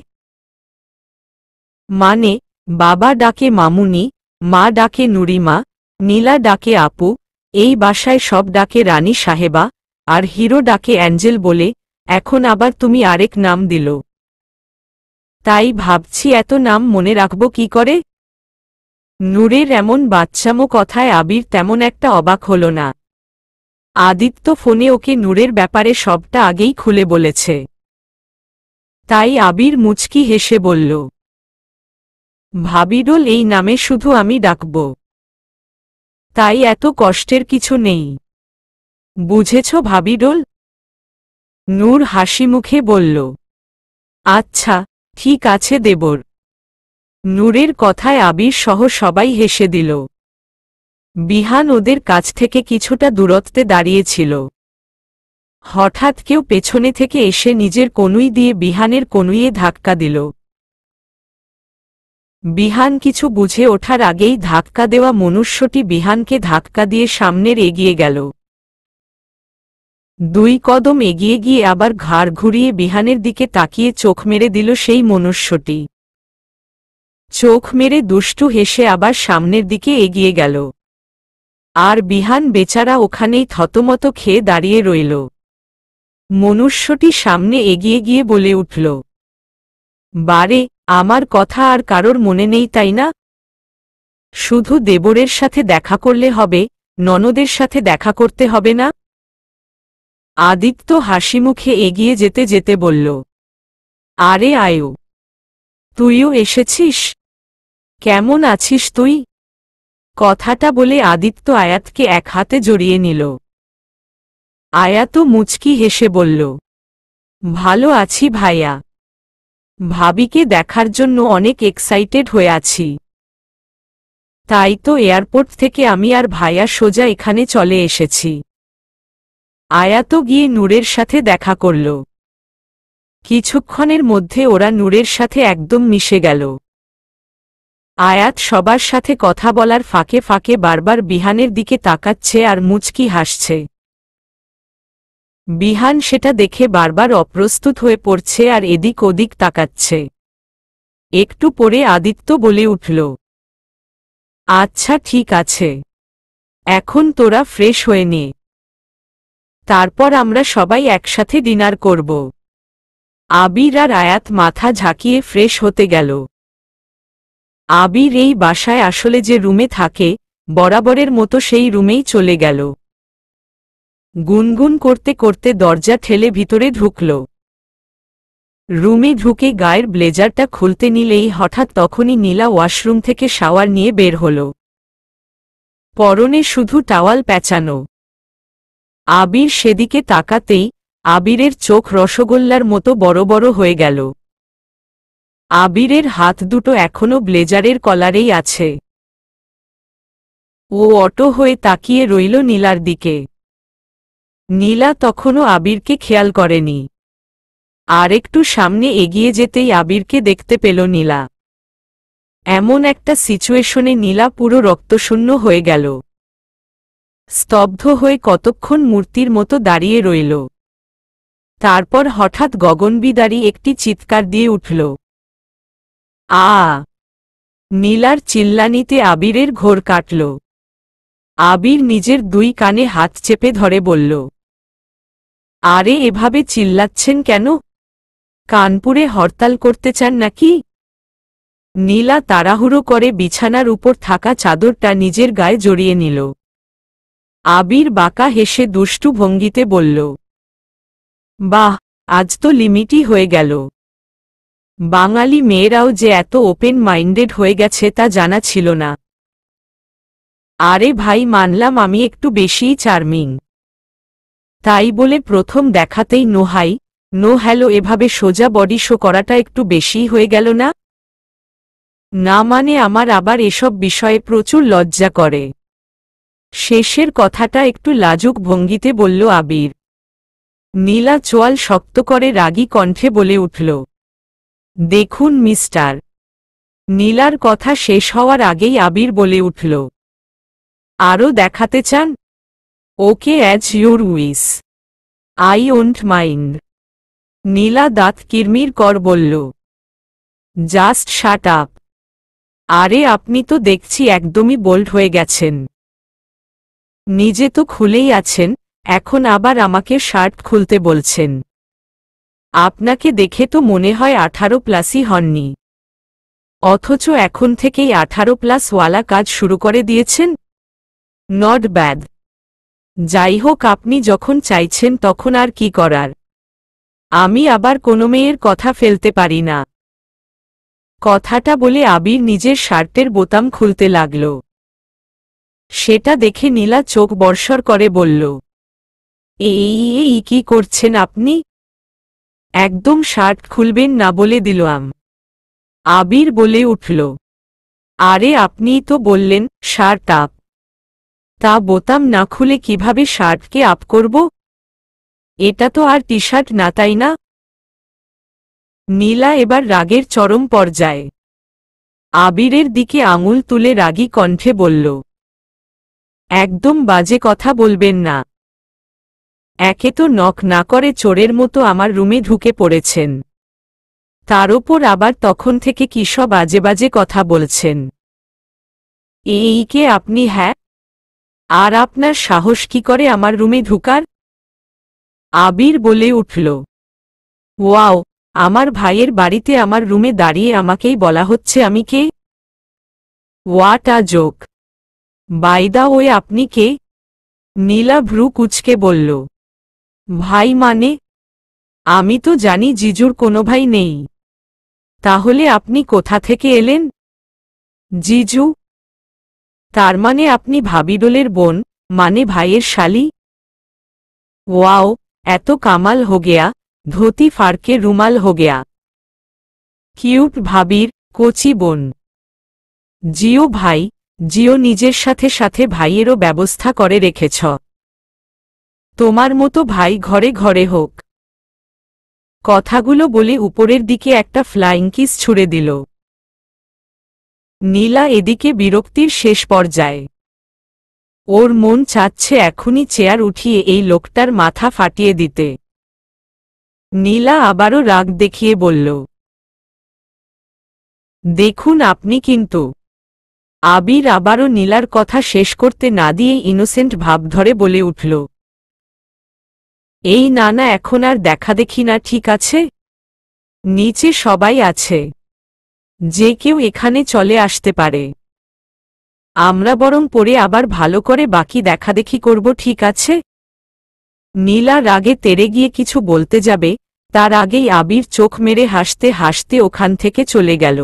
মানে, বাবা ডাকে মামুনি, মা ডাকে নুরিমা, নীলা ডাকে আপু, এই বাসায় সব ডাকে রানী সাহেবা, আর হিরো ডাকে অ্যাঞ্জেল বলে, এখন আবার তুমি আরেক নাম দিল। তাই ভাবছি এত নাম মনে রাখব কি করে? নূরের এমন বাচ্চামো কথায় আবির তেমন একটা অবাক হল না। আদিত্য ফোনে ওকে নূরের ব্যাপারে সবটা আগেই খুলে বলেছে। তাই আবির মুচকি হেসে বলল, ভাবিডোল এই নামে শুধু আমি ডাকব। তাই এত কষ্টের কিছু নেই, বুঝেছ ভাবিডোল? নূর হাসি মুখে বলল, আচ্ছা ঠিক আছে দেবর। নূরের কথায় আবির সহ সবাই হেসে দিল। বিহান ওদের কাছ থেকে কিছুটা দূরত্বে দাঁড়িয়েছিল। হঠাৎ কেউ পেছনে থেকে এসে নিজের কনুই দিয়ে বিহানের কনুইয়ে ধাক্কা দিল। বিহান কিছু বুঝে ওঠার আগেই ধাক্কা দেওয়া মনুষ্যটি বিহানকে ধাক্কা দিয়ে সামনের এগিয়ে গেল। 2 কদম এগিয়ে গিয়ে আবার ঘাড় ঘুরিয়ে বিহানের দিকে তাকিয়ে চোখ মেরে দিল সেই মনুষ্যটি। চোখ মেরে দুষ্টু হেসে আবার সামনের দিকে এগিয়ে গেল। আর বিহান বেচারা ওখানেই থতমত খেয়ে দাঁড়িয়ে রইল। মনুষ্যটি সামনে এগিয়ে গিয়ে বলে উঠল, বারে, আমার কথা আর কারোর মনে নেই তাই না? শুধু দেবরের সাথে দেখা করলে হবে, ননদের সাথে দেখা করতে হবে না? আদিত্য হাসিমুখে এগিয়ে যেতে যেতে বলল, আরে আয়ু, তুইও এসেছিস? কেমন আছিস তুই? কথাটা বলে আদিত্য আয়াতকে এক হাতে জড়িয়ে নিল। আয়াতও মুচকি হেসে বলল, ভালো আছি ভাইয়া। ভাবিকে দেখার জন্য অনেক এক্সাইটেড হয়ে আছি। তাই তো এয়ারপোর্ট থেকে আমি আর ভাইয়া সোজা এখানে চলে এসেছি। আয়াতও গিয়ে নূরের সাথে দেখা করল। কিছুক্ষণের মধ্যে ওরা নূরের সাথে একদম মিশে গেল। আয়াত সবার সাথে কথা বলার ফাঁকে ফাঁকে বারবার বিহানের দিকে তাকাচ্ছে আর মুচকি হাসছে। বিহান সেটা দেখে বারবার অপ্রস্তুত হয়ে পড়ছে আর এদিক ওদিক তাকাচ্ছে। একটু পরে আদিত্য বলে উঠল, আচ্ছা ঠিক আছে, এখন তোরা ফ্রেশ হয়ে নে, তারপর আমরা সবাই একসাথে ডিনার করব। আবির আর আয়াত মাথা ঝাঁকিয়ে ফ্রেশ হতে গেল। আবির এই বাসায় আসলে যে রুমে থাকে, বরাবরের মতো সেই রুমেই চলে গেল। গুনগুন করতে করতে দরজা ঠেলে ভিতরে ঢুকল। রুমে ঢুকে গায়ের ব্লেজারটা খুলতে নিলেই হঠাৎ তখনই নীলা ওয়াশরুম থেকে শাওয়ার নিয়ে বের হল। পরনে শুধু টাওয়াল প্যাঁচানো। আবির সেদিকে তাকাতেই আবিরের চোখ রসগোল্লার মতো বড় বড় হয়ে গেল। আবিরের হাত দুটো এখনো ব্লেজারের কলারেই আছে। ও অটো হয়ে তাকিয়ে রইল নীলার দিকে। নীলা তখনও আবিরকে খেয়াল করেনি। আর একটু সামনে এগিয়ে যেতেই আবিরকে দেখতে পেল নীলা। এমন একটা সিচুয়েশনে নীলা পুরো রক্তশূন্য হয়ে গেল। স্তব্ধ হয়ে কতক্ষণ মূর্তির মতো দাঁড়িয়ে রইল। তারপর হঠাৎ গগনবিদারী একটি চিৎকার দিয়ে উঠল, আ! নীলার চিল্লানিতে আবিরের ঘোর কাটল। আবির নিজের দুই কানে হাত চেপে ধরে বলল, আরে এভাবে চিল্লাচ্ছেন কেন? কানপুরে হরতাল করতে চান নাকি? নীলা তাড়াহুড়ো করে বিছানার উপর থাকা চাদরটা নিজের গায়ে জড়িয়ে নিল। আবির বাঁকা হেসে দুষ্টু ভঙ্গিতে বলল, বাহ, আজ তো লিমিটই হয়ে গেল। বাঙালি মেয়েরাও যে এত ওপেন মাইন্ডেড হয়ে গেছে তা জানা ছিল না। আরে ভাই, মানলাম আমি একটু বেশিই চার্মিং। তাই বলে প্রথম দেখাতেই নো হাই নো হ্যালো এভাবে সোজা বডি শো করাটা একটু বেশিই হয়ে গেল না? না মানে আমার আবার এসব বিষয়ে প্রচুর লজ্জা করে। শেষের কথাটা একটু লাজুক ভঙ্গিতে বলল আবির। নীলা চোয়াল শক্ত করে রাগী কণ্ঠে বলে উঠল, দেখুন মিস্টার। নীলার কথা শেষ হওয়ার আগেই আবির বলে উঠল, আরও দেখাতে চান? Okay, as your wish, I won't mind. Nila দাঁত কিরমির কর বলল, জাস্ট শাট আপ। আরে আপনি তো দেখছি একদমই বোল্ড হয়ে গেছেন। নিজে তো খুলেই আছেন, এখন আবার আমাকে শার্ট খুলতে বলছেন। আপনাকে দেখে তো মনে হয় 18+ হননি, অথচ এখন থেকেই 18+ ওয়ালা কাজ শুরু করে দিয়েছেন। Not bad. যাই হোক, আপনি যখন চাইছেন তখন আর কি করার। আমি আবার কোনো মেয়ের কথা ফেলতে পারি না। কথাটা বলে আবির নিজের শার্টের বোতাম খুলতে লাগল। সেটা দেখে নীলা চোখ বর্ষর করে বলল, এই কি করছেন আপনি? একদম শার্ট খুলবেন না বলে দিলাম। আবির বলে উঠল, আরে আপনিই তো বললেন শার্ট আপ। তা বোতাম না খুলে কিভাবে শার্টকে আপ করব? এটা তো আর টি শার্ট না, তাই না? নীলা এবার রাগের চরম পর্যায়ে। আবিরের দিকে আঙুল তুলে রাগী কণ্ঠে বলল, একদম বাজে কথা বলবেন না। একে তো নক না করে চোরের মতো আমার রুমে ঢুকে পড়েছেন, তার ওপর আবার তখন থেকে কি সব বাজে বাজে কথা বলছেন। এই কে আপনি? হ্যাঁ, আর আপনার সাহস কি করে আমার রুমে ঢুকার? আবির বলে উঠল, ওয়াও, আমার ভাইয়ের বাড়িতে আমার রুমে দাঁড়িয়ে আমাকেই বলা হচ্ছে আমি কে? What a joke. By the way, আপনি কে? নীলা ভ্রু কুঁচকে বলল, ভাই মানে? আমি তো জানি জিজুর কোনো ভাই নেই। তাহলে আপনি কোথা থেকে এলেন? জিজু? তার মানে আপনি ভাবিডোলের বোন, মানে ভাইয়ের শালি? ওয়াও, এত কামাল হো গেয়া, ধোতি ফাড়কে রুমাল হো গেয়া। কিউট ভাবির কচি বোন। জিও ভাই, জিও নিজের সাথে সাথে ভাইয়েরও ব্যবস্থা করে রেখেছ। তোমার মতো ভাই ঘরে ঘরে হোক। কথাগুলো বলে উপরের দিকে একটা ফ্লাইং কিস ছুড়ে দিল। নীলা এদিকে বিরক্তির শেষ পর্যায়ে। ওর মন চাচ্ছে এখনই চেয়ার উঠিয়ে এই লোকটার মাথা ফাটিয়ে দিতে। নীলা আবারও রাগ দেখিয়ে বলল, দেখুন আপনি কিন্তু। আবির আবারও নীলার কথা শেষ করতে না দিয়ে ইনোসেন্ট ভাব ধরে বলে উঠল, এই না না, এখন আর দেখাদেখি না, ঠিক আছে? নিচে সবাই আছে, যে কেউ এখানে চলে আসতে পারে। আমরা বরং পরে আবার ভালো করে বাকি দেখাদেখি করব, ঠিক আছে? নীলা রাগে তেড়ে গিয়ে কিছু বলতে যাবে, তার আগেই আবির চোখ মেরে হাসতে হাসতে ওখান থেকে চলে গেল।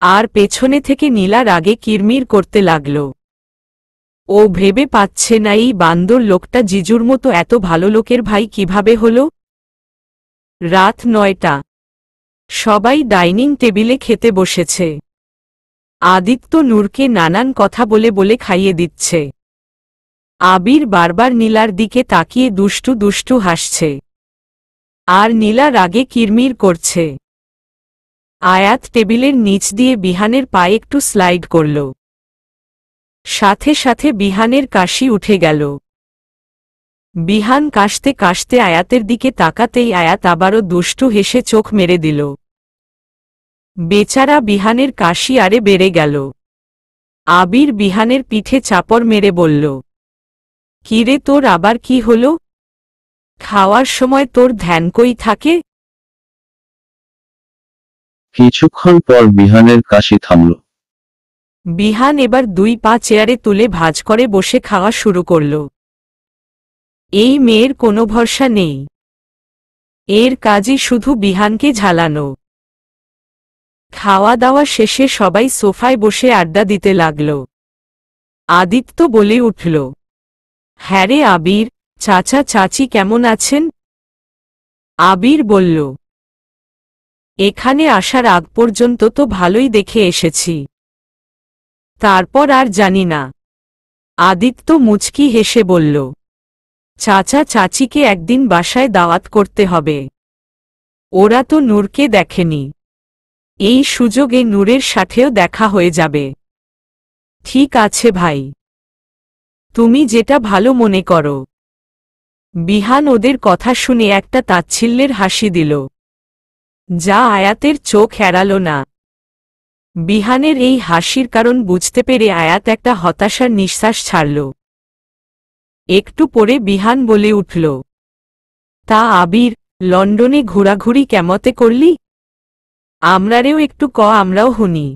আর পেছনে থেকে নীলা রাগে কিরমির করতে লাগল। ও ভেবে পাচ্ছে না এই বান্দর লোকটা জিজুর মতো এত ভালো লোকের ভাই কিভাবে হল। রাত 9টা। সবাই ডাইনিং টেবিলে খেতে বসেছে। আদিত্য নূরকে নানান কথা বলে বলে খাইয়ে দিচ্ছে। আবির বারবার নীলার দিকে তাকিয়ে দুষ্টু দুষ্টু হাসছে। আর নীলা রাগে কিরমির করছে। আয়াত টেবিলের নিচ দিয়ে বিহানের পায়ে একটু স্লাইড করল। সাথে সাথে বিহানের কাশি উঠে গেল। বিহান কাশতে কাশতে আয়াতের দিকে তাকাতেই আয়াত আবারও দুষ্টু হেসে চোখ মেরে দিল। বেচারা বিহানের কাশি আরে বেড়ে গেল। আবির বিহানের পিঠে চাপড় মেরে বলল, কিরে তোর আবার কি হলো? খাওয়ার সময় তোর ধ্যান কই থাকে? কিছুক্ষণ পর বিহানের কাশি থামল। বিহান এবার 2 পা চেয়ারে তুলে ভাঁজ করে বসে খাওয়া শুরু করল। এই মেয়ের কোনো ভরসা নেই। এর কাজই শুধু বিহানকে ঝালানো। খাওয়া দাওয়া শেষে সবাই সোফায় বসে আড্ডা দিতে লাগল। আদিত্য বলে উঠল, হ্যাঁ রে আবির, চাচা চাচি কেমন আছেন? আবির বলল, এখানে আসার আগ পর্যন্ত তো ভালোই দেখে এসেছি, তারপর আর জানি না। আদিত্য মুচকি হেসে বলল, চাচা চাচিকে একদিন বাসায় দাওয়াত করতে হবে। ওরা তো নূরকে দেখেনি। এই সুযোগে নূরের সাথেও দেখা হয়ে যাবে। ঠিক আছে ভাই, তুমি যেটা ভালো মনে করো। বিহান ওদের কথা শুনে একটা তাচ্ছিল্যের হাসি দিল, যা আয়াতের চোখ এড়াল না। বিহানের এই হাসির কারণ বুঝতে পেরে আয়াত একটা হতাশার নিঃশ্বাস ছাড়ল। একটু পরে বিহান বলে উঠল, তা আবির, লন্ডনে ঘোরাঘুরি কেমতে করলি? আমরারেও একটু আমরাও হুনি।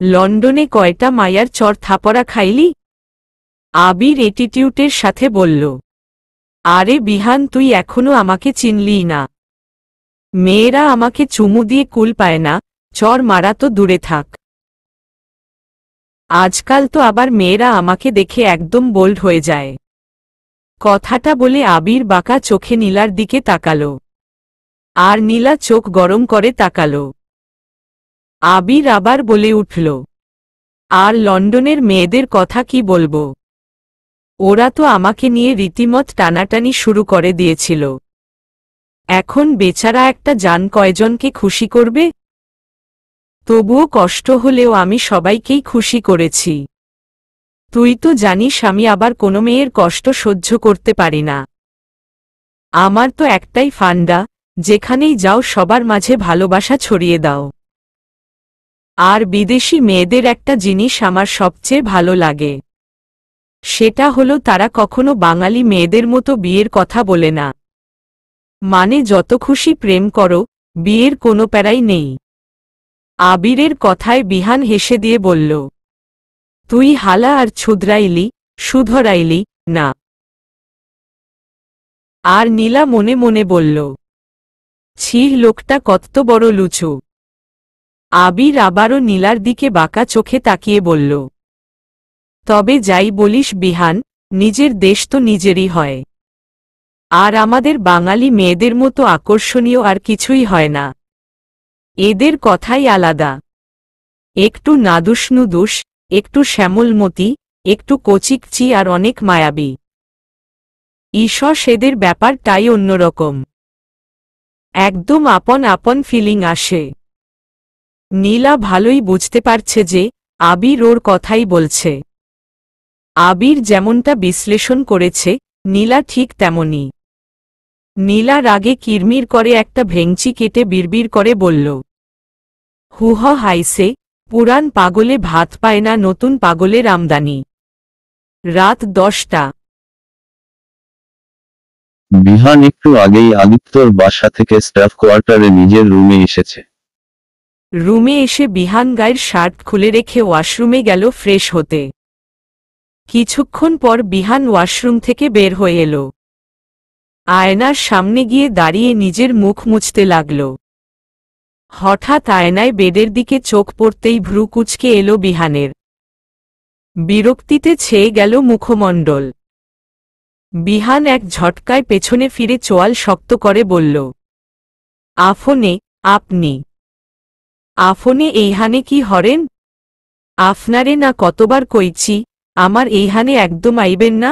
লন্ডনে কয়টা মায়ার চর থাপড়া খাইলি? আবির এটিটিউটের সাথে বলল, আরে বিহান, তুই এখনো আমাকে চিনলিই না। মেয়েরা আমাকে চুমু দিয়ে কুল পায় না, চর মারা তো দূরে থাক। আজকাল তো আবার মেয়েরা আমাকে দেখে একদম বোল্ড হয়ে যায়। কথাটা বলে আবির বাঁকা চোখে নীলার দিকে তাকাল। আর নীলা চোখ গরম করে তাকাল। আবির আবার বলে উঠল, আর লন্ডনের মেয়েদের কথা কি বলবো? ওরা তো আমাকে নিয়ে রীতিমত টানাটানি শুরু করে দিয়েছিল। এখন বেচারা একটা জান কয়জনকে খুশি করবে? তবুও কষ্ট হলেও আমি সবাইকেই খুশি করেছি। তুই তো জানিস আমি আবার কোনো মেয়ের কষ্ট সহ্য করতে পারি না। আমার তো একটাই ফান্ডা, যেখানেই যাও সবার মাঝে ভালোবাসা ছড়িয়ে দাও। আর বিদেশি মেয়েদের একটা জিনিস আমার সবচেয়ে ভালো লাগে, সেটা হলো তারা কখনো বাঙালি মেয়েদের মতো বিয়ের কথা বলে না। মানে যত খুশি প্রেম করো, বিয়ের কোনো প্যারাই নেই। আবিরের কথায় বিহান হেসে দিয়ে বলল, তুই হালা আর ছুদরাইলি, সুধরাইলি না। আর নীলা মনে মনে বলল, ছি, লোকটা কত বড় লুচু। আবির আবারও নীলার দিকে বাঁকা চোখে তাকিয়ে বলল, তবে যাই বলিস বিহান, নিজের দেশ তো নিজেরই হয়। আর আমাদের বাঙালি মেয়েদের মতো আকর্ষণীয় আর কিছুই হয় না। এদের কথাই আলাদা। একটু নাদুস নুদুস, একটু শ্যামলমতি, একটু কচিকচি আর অনেক মায়াবী। ঈষৎ এদের ব্যাপারটাই অন্যরকম। একদম আপন আপন ফিলিং আসে। নীলা ভালোই বুঝতে পারছে যে আবির ওর কথাই বলছে। আবির যেমনটা বিশ্লেষণ করেছে, নীলা ঠিক তেমনই। নীলা রাগে কিরমির করে একটা ভেংচি কেটে বিড়বিড় করে বলল, হুহ হাইসে, পুরান পাগলে ভাত পায় না, নতুন পাগলের আমদানি। রাত 10টা। বিহান একটু আগেই আদিত্যর বাসা থেকে স্টাফ কোয়ার্টারে নিজের রুমে এসেছে। রুমে এসে বিহান গায়ের শার্ট খুলে রেখে ওয়াশরুমে গেল ফ্রেশ হতে। কিছুক্ষণ পর বিহান ওয়াশরুম থেকে বের হয়ে এলো। আয়নার সামনে গিয়ে দাঁড়িয়ে নিজের মুখ মুছতে লাগল। হঠাৎ আয়নায় বেডের দিকে চোখ পড়তেই ভ্রু কুঁচকে এলো বিহানের। বিরক্তিতে ছেয়ে গেল মুখমণ্ডল। বিহান এক ঝটকায় পেছনে ফিরে চোয়াল শক্ত করে বলল, আফনে, আপনি? আফনে এইহানে কি হরেন? আপনারে না কতবার কইছি, আমার এইহানে একদম আইবেন না।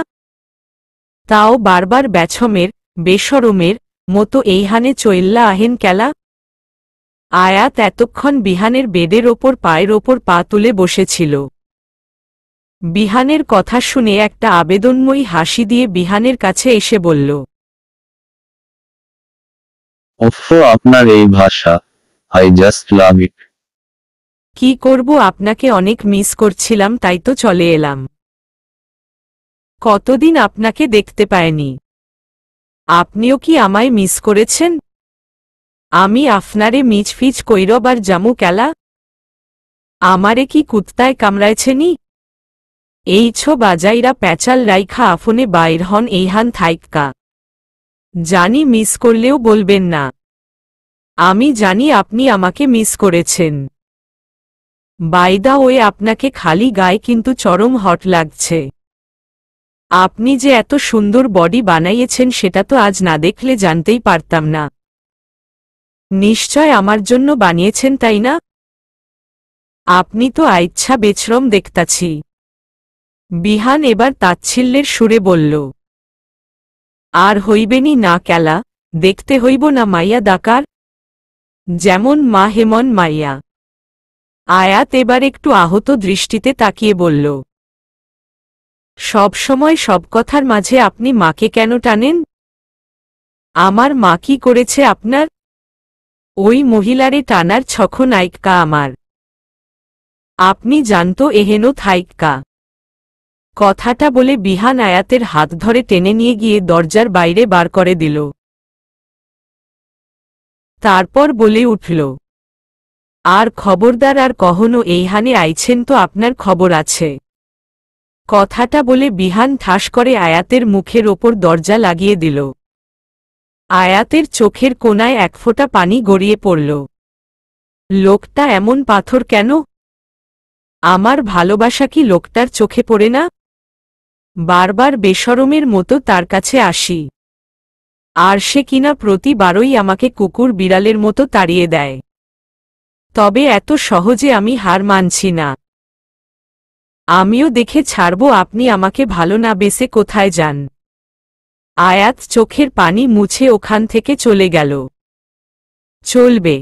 তাও বারবার বেছমের, বেশরমের মতো এইহানে চইল্লা আহেন কেলা? আয়াত এতক্ষণ বিহানের বেডের ওপর পায়ের ওপর পা তুলে বসেছিল। বিহানের কথা শুনে একটা আবেদনময়ী হাসি দিয়ে বিহানের কাছে এসে বলল, ওফ, আপনার এই ভাষা, আই জাস্ট লাভ ইট। কি করব, আপনাকে অনেক মিস করছিলাম, তাই তো চলে এলাম। কতদিন আপনাকে দেখতে পাইনি। আপনিও কি আমায় মিস করেছেন? আমি আপনারে মিচফিচ কইরবার জামু কেলা? আমারে কি কুত্তায় কামড়াইছেনি? এইছো বাজাইরা প্যাচাল রাইখা আফনে বাইর হন এইহান থাইক্কা। জানি মিস করলেও বলবেন না। আমি জানি আপনি আমাকে মিস করেছেন। বাইদা ওয়ে আপনাকে খালি গায়ে কিন্তু চরম হট লাগছে। আপনি যে এত সুন্দর বডি বানাইয়েছেন সেটা তো আজ না দেখলে জানতেই পারতাম না। নিশ্চয় আমার জন্য বানিয়েছেন, তাই না? আপনি তো আইচ্ছা বেছরম দেখতাছি। বিহান এবার তাচ্ছিল্যের সুরে বলল। আর হইবেনি না কেলা, দেখতে হইব না মাইয়া দাকার? যেমন মা হেমন মাইয়া। আয়াত এবার একটু আহত দৃষ্টিতে তাকিয়ে বলল। সব সময় সব কথার মাঝে আপনি মাকে কেন টানেন? আমার মা কি করেছে আপনার? ওই মহিলারে টানার ছখ নাইক্কা আমার। আপনি জানতো এহেনো থাইক্কা। কথাটা বলে বিহান আয়াতের হাত ধরে টেনে নিয়ে গিয়ে দরজার বাইরে বার করে দিল। তারপর বলে উঠল, আর খবরদার আর কখনো এইহানে আইছেন তো আপনার খবর আছে। কথাটা বলে বিহান ঠাস করে আয়াতের মুখের ওপর দরজা লাগিয়ে দিল। আয়াতের চোখের কোণায় এক ফোঁটা পানি গড়িয়ে পড়ল। লোকটা এমন পাথর কেন? আমার ভালোবাসা কি লোকটার চোখে পড়ে না? বারবার বেশরমের মতো তার কাছে আসি, আর সে কিনা প্রতিবারই আমাকে কুকুর বিড়ালের মতো তাড়িয়ে দেয়। তবে এত সহজে আমি হার মানছি না। আমিও দেখে ছাড়ব আপনি আমাকে ভালো না বেসে কোথায় যান। আয়াত চোখের পানি মুছে ওখান থেকে চলে গেল। চলবে।